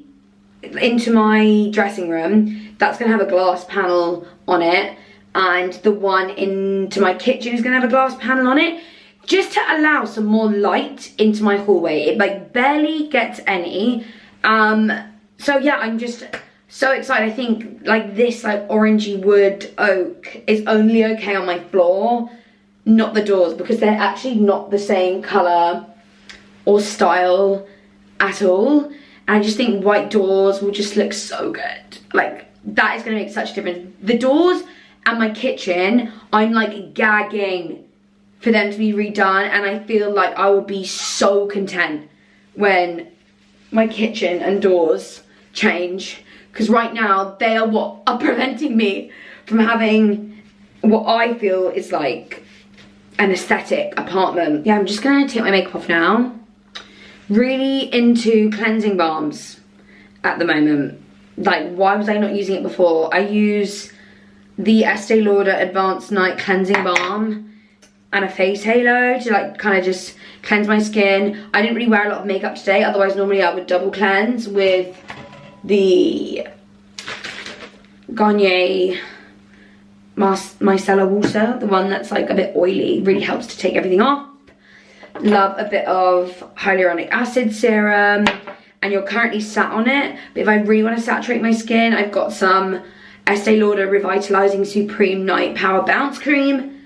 into my dressing room. That's gonna have a glass panel on it, and the one into my kitchen is gonna have a glass panel on it, just to allow some more light into my hallway. It like barely gets any. So yeah, I'm just so excited. I think like this like orangey wood oak is only okay on my floor, not the doors, because they're actually not the same color or style at all. And I just think white doors will just look so good. Like that is gonna make such a difference. The doors and my kitchen, I'm like gagging for them to be redone, and I feel like I will be so content when my kitchen and doors change, because right now they are what are preventing me from having what I feel is like an aesthetic apartment. Yeah, I'm just gonna take my makeup off now. Really into cleansing balms at the moment. Like, why was I not using it before? I use the Estee Lauder Advanced Night Cleansing Balm and a face halo to like kind of just cleanse my skin. I didn't really wear a lot of makeup today, otherwise normally I would double cleanse with the Garnier Micellar Water, the one that's like a bit oily, really helps to take everything off. Love a bit of hyaluronic acid serum, and you're currently sat on it, but if I really want to saturate my skin, I've got some Estee Lauder Revitalizing Supreme Night Power Bounce Cream,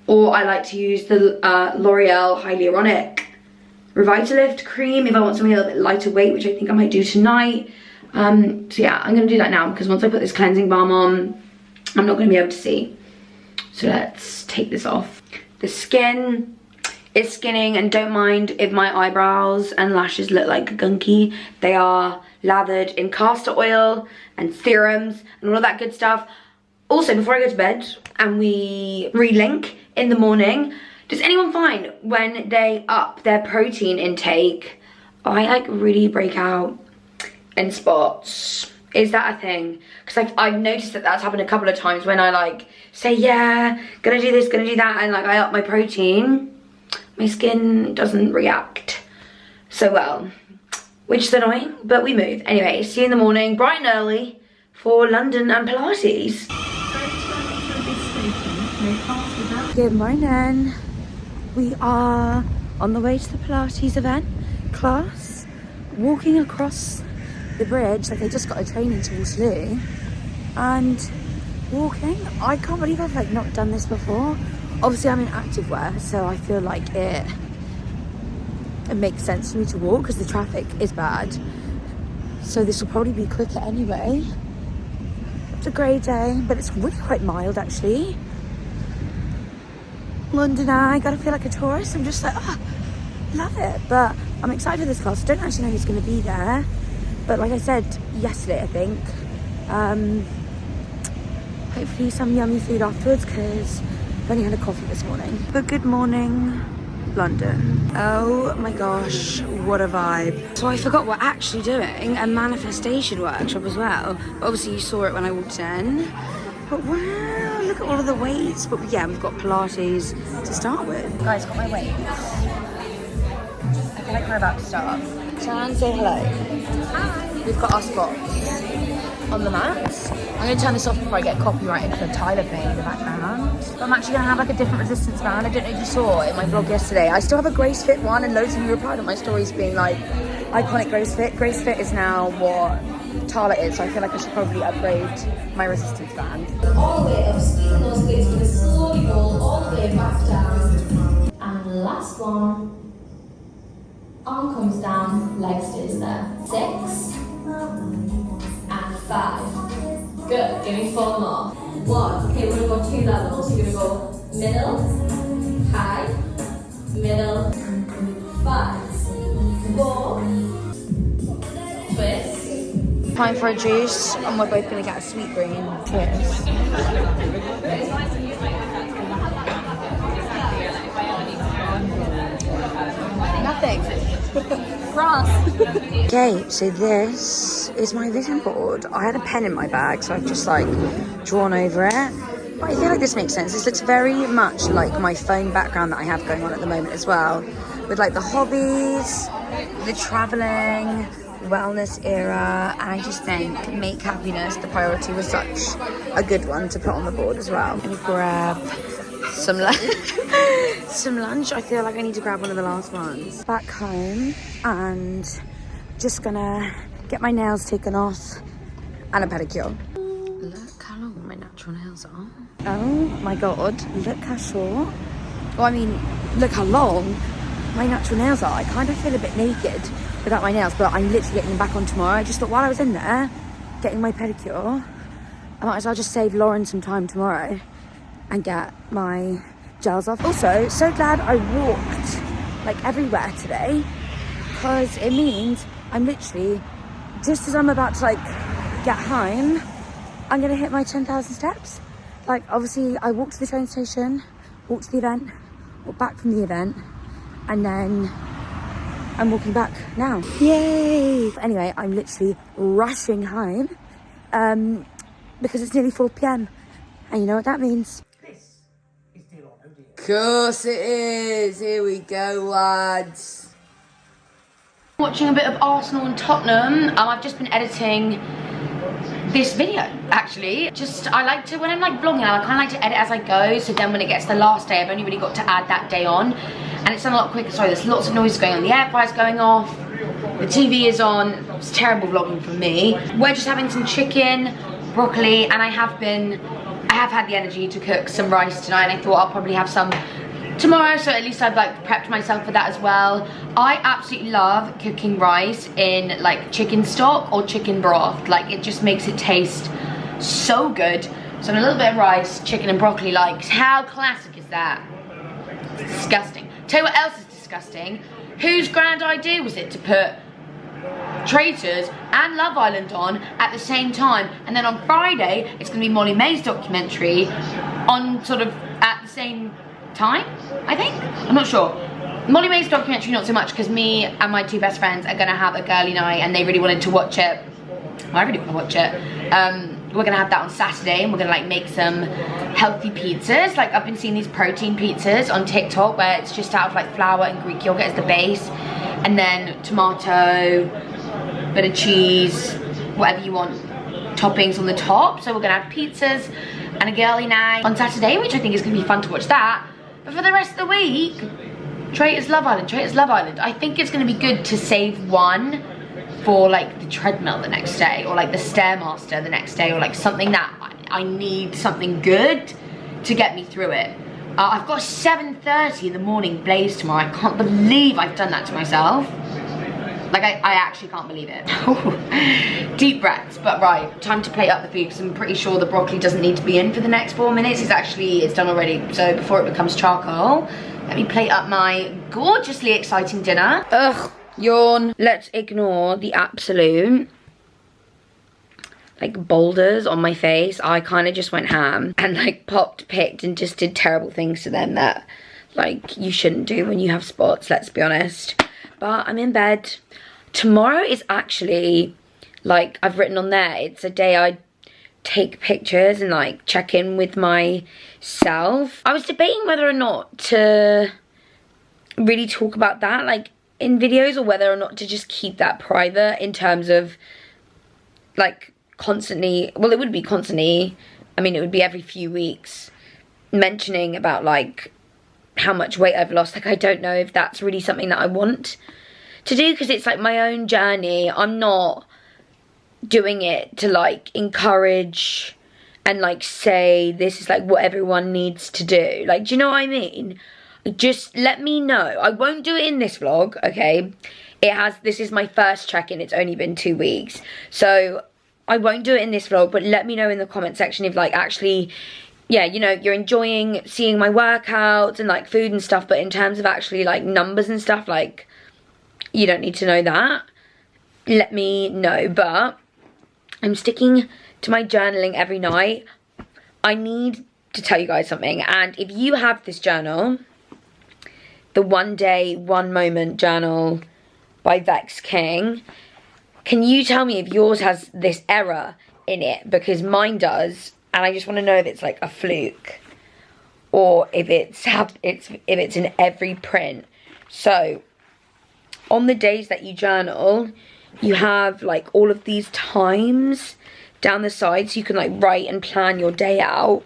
or I like to use the L'Oreal Hyaluronic Revitalift Cream if I want something a little bit lighter weight, which I think I might do tonight. So yeah, I'm gonna do that now, because once I put this cleansing balm on, I'm not gonna be able to see. So let's take this off. The skin is skinning, and don't mind if my eyebrows and lashes look like gunky. They are lathered in castor oil and serums and all of that good stuff. Also, before I go to bed and we relink in the morning, does anyone find when they up their protein intake, I like really break out in spots? Is that a thing? Because I've noticed that that's happened a couple of times when I like say, yeah, gonna do this, gonna do that, and like I up my protein, my skin doesn't react so well, which is annoying, but we move. Anyway, see you in the morning, bright and early, for London and Pilates. Good morning. We are on the way to the Pilates event class, walking across the bridge, like I just got a train into Waterloo, and walking. I can't believe I've like not done this before. Obviously I'm in activewear, so I feel like it makes sense for me to walk because the traffic is bad. So this will probably be quicker anyway. It's a grey day, but it's really quite mild actually. London I gotta feel like a tourist. I'm just like, oh, love it. But I'm excited for this class. I don't actually know who's gonna be there. But like I said yesterday, I think, hopefully some yummy food afterwards, because I've only had a coffee this morning. But good morning, London. Oh my gosh, what a vibe. So I forgot we're actually doing a manifestation workshop as well. Obviously you saw it when I walked in. But wow, look at all of the weights. But yeah, we've got Pilates to start with. Guys, got my weights. I feel like we're about to start. Jan, say hello. Hi. We've got our spots on the mats. I'm going to turn this off before I get copyrighted for Tyler playing in the background. But I'm actually going to have like a different resistance band. I don't know if you saw in my vlog yesterday. I still have a Grace Fit one, and loads of you replied on my stories being like, iconic Grace Fit. Grace Fit is now what Tala is, so I feel like I should probably upgrade my resistance band. All the way up, squeezing those weights with a slowly roll all the way back down. And the last one. Arm comes down, leg stays there. 6 and 5. Good, give me 4 more. 1. Okay, we're gonna go 2 levels. You're gonna go middle, high, middle, 5. 4. Twist. Time for a juice, and we're both gonna get a sweet green. Cheers. Nothing. France. Okay, so this is my vision board. I had a pen in my bag, so I've just like drawn over it. But I feel like this makes sense. This looks very much like my phone background that I have going on at the moment as well. With like the hobbies, the traveling, wellness era, and I just think make happiness the priority was such a good one to put on the board as well. Let me grab some some lunch. I feel like I need to grab one of the last ones. Back home and just gonna get my nails taken off and a pedicure. Look how long my natural nails are. Oh my god, look how short. Well, I mean, look how long my natural nails are. I kind of feel a bit naked without my nails, but I'm literally getting them back on tomorrow. I just thought while I was in there getting my pedicure, I might as well just save Lauren some time tomorrow and get my gels off. Also, so glad I walked like everywhere today, because it means I'm literally, just as I'm about to like get home, I'm gonna hit my 10,000 steps. Like obviously I walked to the train station, walked to the event, walked back from the event, and then I'm walking back now. Yay! Anyway, I'm literally rushing home because it's nearly 4 p.m. and you know what that means. Of course it is. Here we go, lads. Watching a bit of Arsenal and Tottenham. I've just been editing this video, actually. I like to, when I'm like vlogging, I kind of like to edit as I go, so then when it gets to the last day, I've only really got to add that day on, and it's done a lot quicker. Sorry, there's lots of noise going on. The air fryer's going off, the TV is on. It's terrible vlogging for me. We're just having some chicken, broccoli, and I have had the energy to cook some rice tonight, and I thought I'll probably have some tomorrow, so at least I've like prepped myself for that as well. I absolutely love cooking rice in like chicken stock or chicken broth. Like it just makes it taste so good. So a little bit of rice, chicken and broccoli, like how classic is that? It's disgusting. Tell you what else is disgusting. Whose grand idea was it to put Traitors and Love Island on at the same time, and then on Friday it's going to be Molly May's documentary on sort of at the same time, I think? I'm not sure. Molly May's documentary not so much, because me and my 2 best friends are going to have a girly night and they really wanted to watch it. Well, I really want to watch it. We're going to have that on Saturday, and we're going to like make some healthy pizzas. Like I've been seeing these protein pizzas on TikTok where it's just out of like flour and Greek yogurt as the base, and then tomato, bit of cheese, whatever you want, toppings on the top. So we're going to have pizzas and a girly night on Saturday, which I think is going to be fun to watch that. But for the rest of the week, Traitors Love Island, Traitors Love Island. I think it's going to be good to save one for like the treadmill the next day, or like the Stairmaster the next day, or like something that I need something good to get me through it. I've got a 7:30 in the morning blaze tomorrow. I can't believe I've done that to myself. Like I actually can't believe it. Deep breaths. But right, time to plate up the food, because I'm pretty sure the broccoli doesn't need to be in for the next 4 minutes. It's done already. So before it becomes charcoal, let me plate up my gorgeously exciting dinner. Ugh, yawn. Let's ignore the absolute like boulders on my face. I kind of just went ham and like picked and just did terrible things to them that like you shouldn't do when you have spots, let's be honest. But I'm in bed. Tomorrow is actually, like I've written on there, it's a day I take pictures and like check in with myself. I was debating whether or not to really talk about that like in videos, or whether or not to just keep that private in terms of like constantly, well it would be constantly, I mean it would be every few weeks mentioning about like how much weight I've lost. Like I don't know if that's really something that I want to do, because it's like my own journey. I'm not doing it to like encourage and like say this is like what everyone needs to do. Like, do you know what I mean? Just let me know. I won't do it in this vlog, okay? This is my first check-in. It's only been 2 weeks, so I won't do it in this vlog, but let me know in the comment section if like actually, yeah, you know, you're enjoying seeing my workouts and like food and stuff, but in terms of actually like numbers and stuff, like you don't need to know that, let me know. But I'm sticking to my journaling every night. I need to tell you guys something, and if you have this journal, the One Day, One Moment journal by Vex King, can you tell me if yours has this error in it? Because mine does, and I just want to know if it's like a fluke or if it's in every print. So on the days that you journal, you have like all of these times down the side, so you can like write and plan your day out,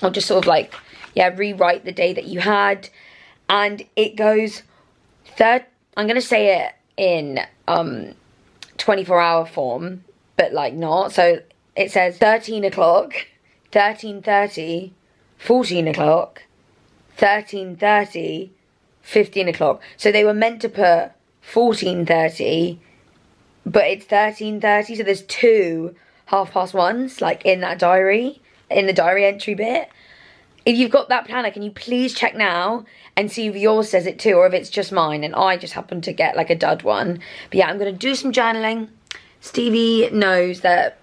or just sort of like, yeah, rewrite the day that you had. And it goes I'm gonna say it in 24-hour form, but like not. So it says 13 o'clock, 13:30, 14 o'clock, 13:30, 15 o'clock. So they were meant to put 14:30, but it's 13:30. So there's 2 1:30 like in that diary, in the diary entry bit. If you've got that planner, can you please check now and see if yours says it too, or if it's just mine and I just happen to get like a dud one. But yeah, I'm gonna do some journaling. Stevie knows that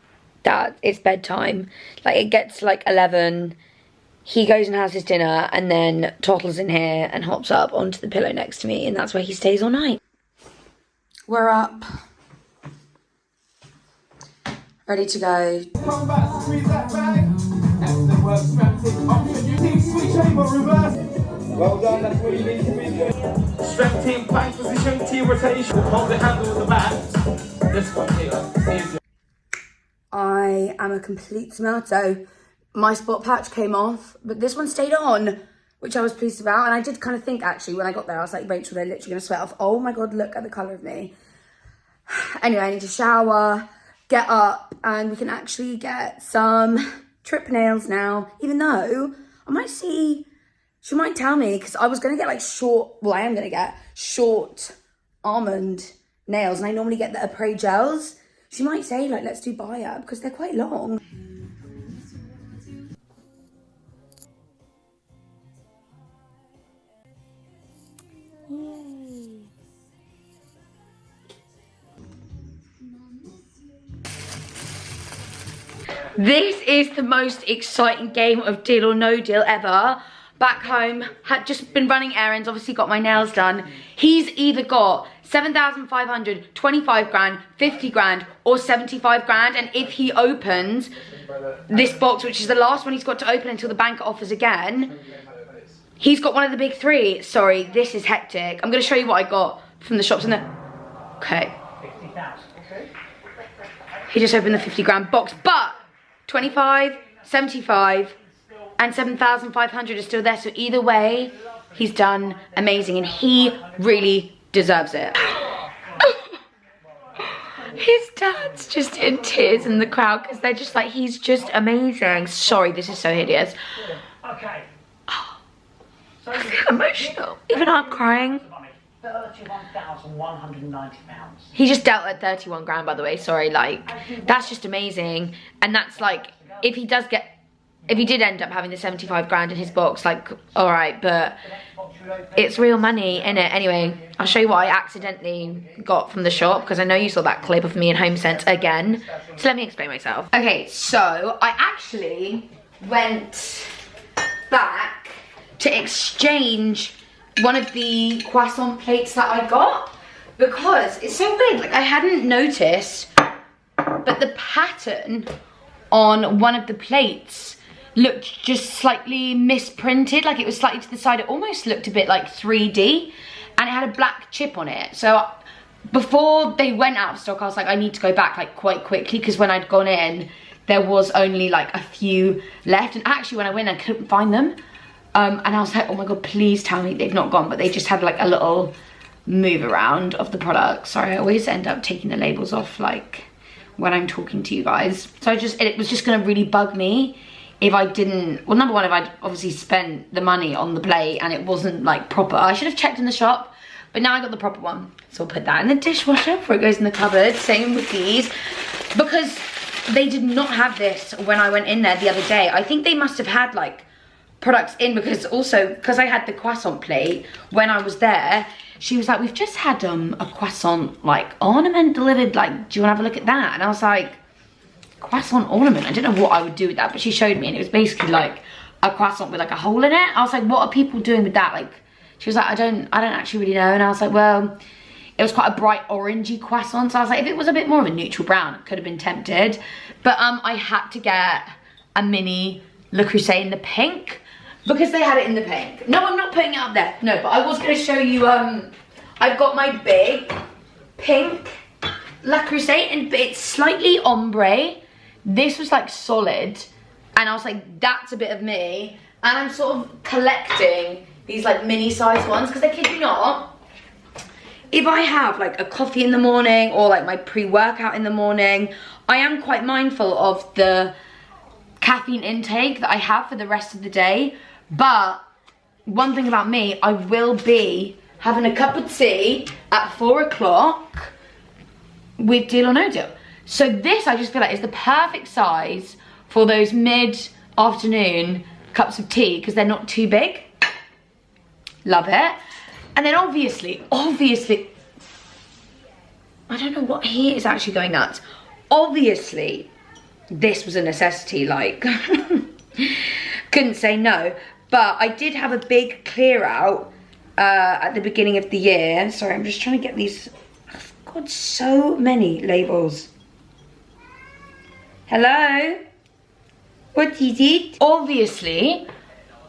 it's bedtime. Like it gets like 11. He goes and has his dinner and then toddles in here and hops up onto the pillow next to me, and that's where he stays all night. We're up. Ready to go. Come back, squeeze that bag. Excellent work, strength option. You need switch over, reverse. Well done, that's what you need to be doing. Strength team, plank position, T rotation. Hold the handle with the back. This one here. I am a complete tomato. My spot patch came off, but this one stayed on, which I was pleased about. And I did kind of think, actually, when I got there, I was like, Rachel, they're literally going to sweat off. Oh my God, look at the colour of me. Anyway, I need to shower, get up, and we can actually get some trip nails now. Even though I might see, she might tell me, because I was going to get like short, well, I am going to get short almond nails, and I normally get the Après gels. She might say, like, let's do buy-up, because they're quite long. Yay. This is the most exciting game of Deal or No Deal ever. Back home, had just been running errands, obviously got my nails done. He's either got 7,500, 25 grand, 50 grand, or 75 grand. And if he opens this box, which is the last one he's got to open until the bank offers again, he's got one of the big 3. Sorry, this is hectic. I'm gonna show you what I got from the shops in there. Okay. He just opened the 50 grand box, but 25, 75, and 7,500 is still there. So either way, he's done amazing, and he really deserves it. His dad's just in tears in the crowd because they're just like, he's just amazing. Sorry, this is so hideous. Okay. I feel emotional. Even I'm crying. £31,190. He just dealt at 31 grand, by the way. Sorry, like, that's just amazing. And that's like, if he did end up having the 75 grand in his box, like, all right, but it's real money, innit? Anyway, I'll show you what I accidentally got from the shop, because I know you saw that clip of me in HomeSense again. So let me explain myself. Okay, so I actually went back to exchange one of the croissant plates that I got, because it's so weird. Like, I hadn't noticed, but the pattern on one of the plates looked just slightly misprinted. Like, it was slightly to the side. It almost looked a bit like 3D, and it had a black chip on it. So before they went out of stock, I was like, I need to go back like quite quickly, because when I'd gone in, there was only like a few left. And actually, when I went, I couldn't find them. And I was like, oh my God, please tell me they've not gone. But they just had like a little move around of the product. Sorry, I always end up taking the labels off like when I'm talking to you guys. So it was just gonna really bug me if I didn't, well, number one, if I'd obviously spent the money on the plate and it wasn't like proper. I should have checked in the shop, but now I got the proper one. So I'll put that in the dishwasher before it goes in the cupboard. Same with these, because they did not have this when I went in there the other day. I think they must have had like products in, because I had the croissant plate when I was there. She was like, we've just had a croissant like ornament delivered, like, do you want to have a look at that? And I was like, croissant ornament? I don't know what I would do with that, but she showed me, and it was basically like a croissant with like a hole in it. I was like, what are people doing with that? Like, she was like, I don't actually really know. And I was like, well, it was quite a bright orangey croissant, so I was like, if it was a bit more of a neutral brown, I could have been tempted. But I had to get a mini Le Creuset in the pink, because they had it in the pink. No, I'm not putting it up there. No, but I was going to show you, I've got my big pink Le Creuset, and it's slightly ombre. This was like solid, and I was like, that's a bit of me. And I'm sort of collecting these like mini size ones, because I kid you not, if I have like a coffee in the morning or like my pre-workout in the morning, I am quite mindful of the caffeine intake that I have for the rest of the day. But one thing about me, I will be having a cup of tea at 4 o'clock with Deal or No Deal. So this, I just feel like, is the perfect size for those mid-afternoon cups of tea, because they're not too big. Love it. And then obviously, I don't know what here is actually going nuts. Obviously, this was a necessity, like, couldn't say no. But I did have a big clear out at the beginning of the year. Sorry, I'm just trying to get these. I've got so many labels. Hello? What is it? Obviously,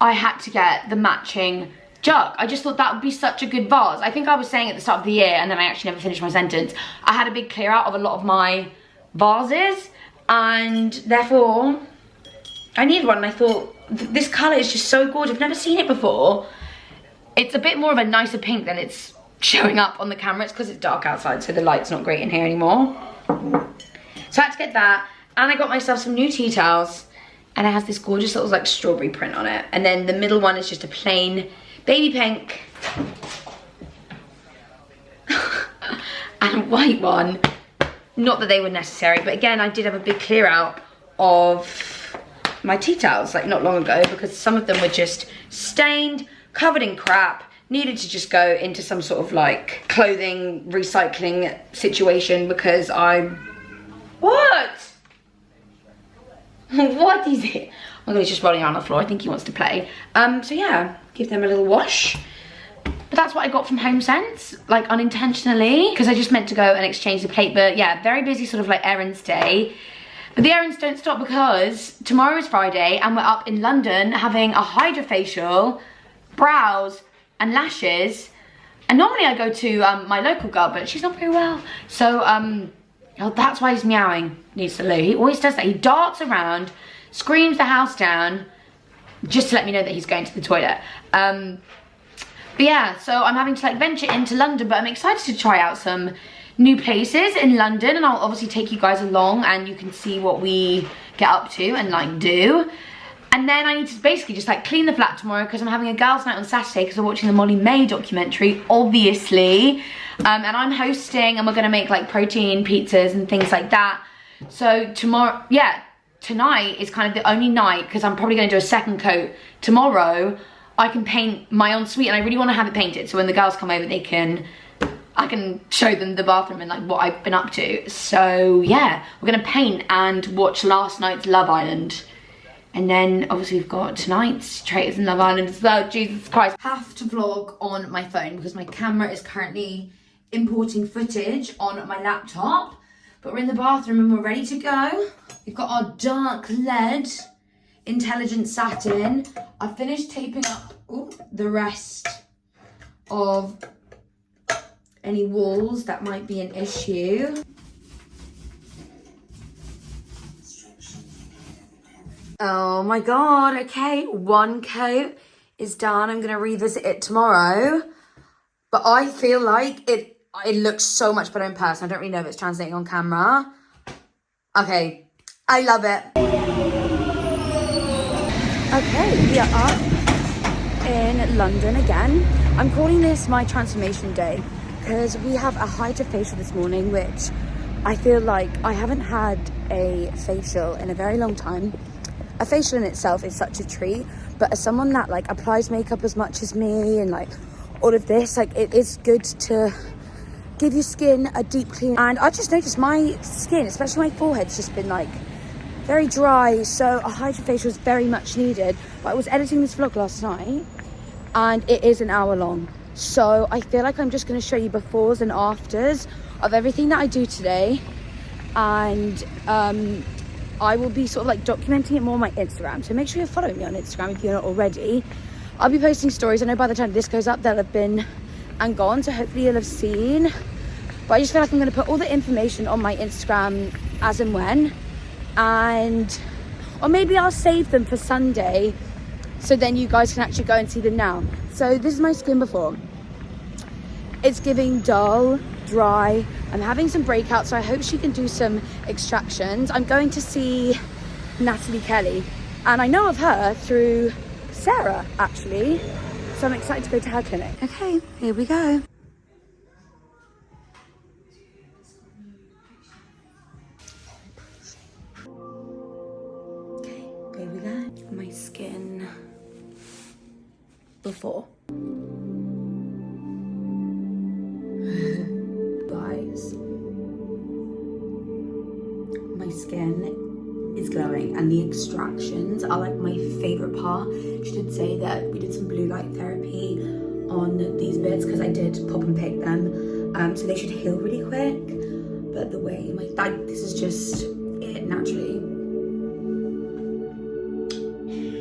I had to get the matching jug. I just thought that would be such a good vase. I think I was saying at the start of the year, and then I actually never finished my sentence, I had a big clear out of a lot of my vases, and therefore I needed one. And I thought, this colour is just so gorgeous. I've never seen it before. It's a bit more of a nicer pink than it's showing up on the camera. It's because it's dark outside, so the light's not great in here anymore. So I had to get that, and I got myself some new tea towels, and it has this gorgeous little like strawberry print on it. And then the middle one is just a plain baby pink and a white one. Not that they were necessary, but again, I did have a big clear out of my tea towels like not long ago, because some of them were just stained, covered in crap, needed to just go into some sort of like clothing recycling situation, because what is it? Oh my god, he's just rolling around on the floor. I think he wants to play. So yeah, give them a little wash. But that's what I got from HomeSense, like unintentionally, because I just meant to go and exchange the plate. But yeah, very busy sort of like errands day. But the errands don't stop, because tomorrow is Friday and we're up in London having a hydrofacial, brows and lashes. And normally I go to my local girl, but she's not very well. So oh, that's why he's meowing, needs to loo. He always does that. He darts around, screams the house down, just to let me know that he's going to the toilet. But yeah, so I'm having to like venture into London, but I'm excited to try out some new places in London, and I'll obviously take you guys along and you can see what we get up to and like do. And then I need to basically just like clean the flat tomorrow, because I'm having a girls' night on Saturday, because we're watching the Molly May documentary, obviously. And I'm hosting, and we're gonna make like protein pizzas and things like that. So tomorrow, yeah, tonight is kind of the only night, because I'm probably gonna do a second coat tomorrow. I can paint my ensuite, and I really wanna have it painted, so when the girls come over, I can show them the bathroom and like what I've been up to. So yeah, we're gonna paint and watch last night's Love Island. And then obviously we've got tonight's Traitors in Love Island as well. Jesus Christ. I have to vlog on my phone because my camera is currently importing footage on my laptop. But we're in the bathroom and we're ready to go. We've got our dark lead intelligent satin. I finished taping up the rest of any walls that might be an issue. Oh my god, okay, one coat is done. I'm gonna revisit it tomorrow. But I feel like it looks so much better in person. I don't really know if it's translating on camera. Okay, I love it. Okay, we are up in London again. I'm calling this my transformation day because we have a hydrofacial this morning, which I feel like I haven't had a facial in a very long time. A facial in itself is such a treat, but as someone that like applies makeup as much as me and like all of this, like it is good to give your skin a deep clean. And I just noticed my skin, especially my forehead's just been like very dry, so a hydrofacial is very much needed. But I was editing this vlog last night and it is an hour long, so I feel like I'm just going to show you befores and afters of everything that I do today. And I will be sort of like documenting it more on my Instagram, so make sure you're following me on Instagram if you're not already. I'll be posting stories. I know by the time this goes up they'll have been and gone, so hopefully you'll have seen. But I just feel like I'm going to put all the information on my Instagram as and when, or maybe I'll save them for Sunday so then you guys can actually go and see them now. So this is my skin before. It's giving dull, dry. I'm having some breakouts, so I hope she can do some extractions. I'm going to see Natalie Kelly, and I know of her through Sarah actually, so I'm excited to go to her clinic. Okay, here we go. Okay, here we go. My skin before. Guys, my skin is glowing and the extractions are like my favorite part. She did say that we did some blue light therapy on these bits because I did pop and pick them, so they should heal really quick. But the way this is just it naturally.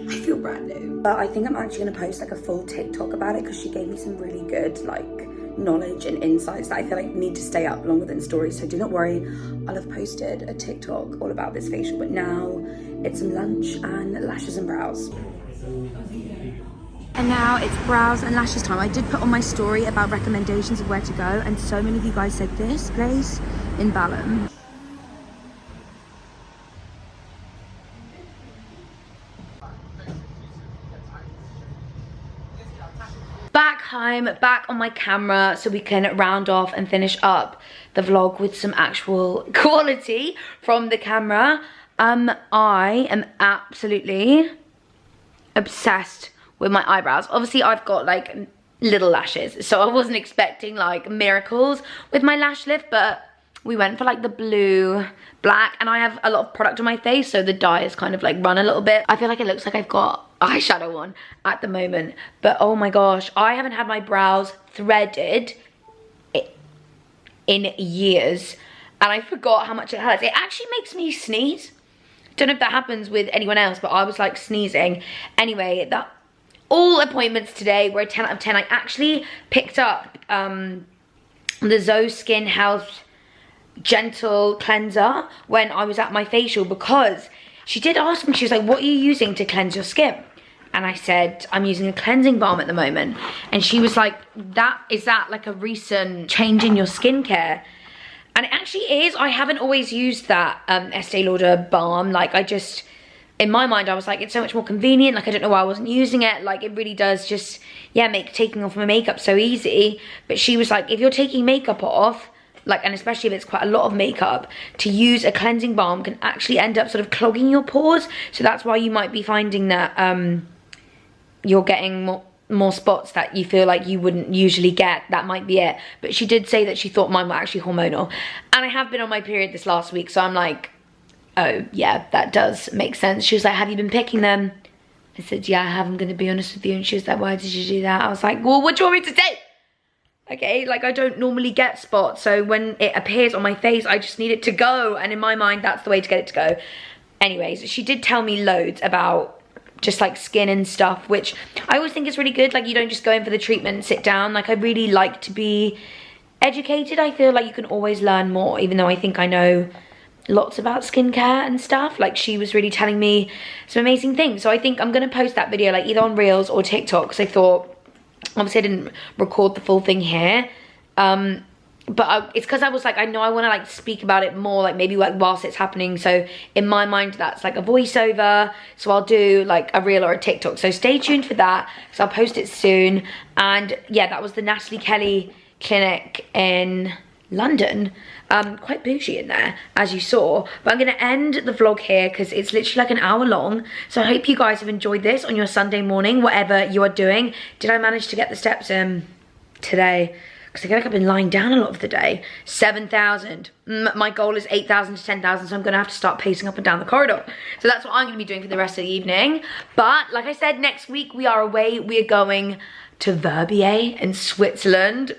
I feel brand new. But I think I'm actually gonna post like a full TikTok about it because she gave me some really good like knowledge and insights that I feel like need to stay up longer than stories. So do not worry, I'll have posted a TikTok all about this facial, but now it's some lunch and lashes and brows. And now it's brows and lashes time. I did put on my story about recommendations of where to go, and so many of you guys said this place in Balham. Back home, back on my camera, so we can round off and finish up the vlog with some actual quality from the camera. I am absolutely obsessed with my eyebrows. Obviously I've got like little lashes, so I wasn't expecting like miracles with my lash lift, but we went for like the blue black, and I have a lot of product on my face, so the dye is kind of like run a little bit. I feel like it looks like I've got eyeshadow on at the moment, but oh my gosh, I haven't had my brows threaded in years, and I forgot how much it hurts. It actually makes me sneeze. Don't know if that happens with anyone else, but I was like sneezing. Anyway, all appointments today were a 10 out of 10. I actually picked up the Zoe Skin Health Gentle Cleanser when I was at my facial, because she did ask me, she was like, what are you using to cleanse your skin? And I said, I'm using a cleansing balm at the moment. And she was like, is that like a recent change in your skincare? And it actually is. I haven't always used that Estee Lauder balm. Like in my mind, I was like, it's so much more convenient. Like, I don't know why I wasn't using it. Like, it really does just, yeah, make taking off my makeup so easy. But she was like, if you're taking makeup off, like, and especially if it's quite a lot of makeup, to use a cleansing balm can actually end up sort of clogging your pores. So that's why you might be finding that you're getting more spots that you feel like you wouldn't usually get. That might be it. But she did say that she thought mine were actually hormonal. And I have been on my period this last week, so I'm like, oh yeah, that does make sense. She was like, have you been picking them? I said, yeah, I have, I'm gonna be honest with you. And she was like, why did you do that? I was like, well, what do you want me to do? Okay, like, I don't normally get spots, so when it appears on my face, I just need it to go. And in my mind, that's the way to get it to go. Anyways, she did tell me loads about just like skin and stuff, which I always think is really good. Like, you don't just go in for the treatment and sit down. Like, I really like to be educated. I feel like you can always learn more, even though I think I know lots about skincare and stuff. Like, she was really telling me some amazing things. So I think I'm gonna post that video like either on Reels or TikTok, because I thought, obviously I didn't record the full thing here, but it's because I was like, I know I want to like speak about it more, like maybe like whilst it's happening. So in my mind, that's like a voiceover, so I'll do like a reel or a TikTok. So stay tuned for that, because I'll post it soon. And yeah, that was the Natalie Kelly clinic in London. quite bougie in there, as you saw. But I'm gonna end the vlog here because it's literally like an hour long. So I hope you guys have enjoyed this on your Sunday morning, whatever you are doing. Did I manage to get the steps in today? Because I feel like I've been lying down a lot of the day. 7,000. My goal is 8,000 to 10,000, so I'm gonna have to start pacing up and down the corridor. So that's what I'm gonna be doing for the rest of the evening. But like I said, next week we are away. We are going to Verbier in Switzerland.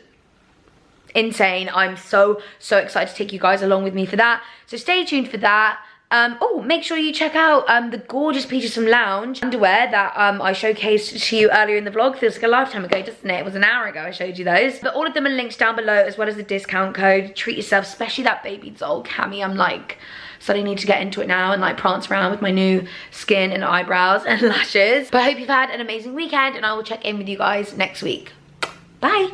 Insane. I'm so excited to take you guys along with me for that. So stay tuned for that. Oh, make sure you check out the gorgeous Peterson Lounge underwear that I showcased to you earlier in the vlog. Feels like a lifetime ago, doesn't it? It was an hour ago I showed you those. But all of them are linked down below, as well as the discount code. Treat yourself, especially that baby doll Cami. I'm like, suddenly need to get into it now and like prance around with my new skin and eyebrows and lashes. But I hope you've had an amazing weekend, and I will check in with you guys next week. Bye.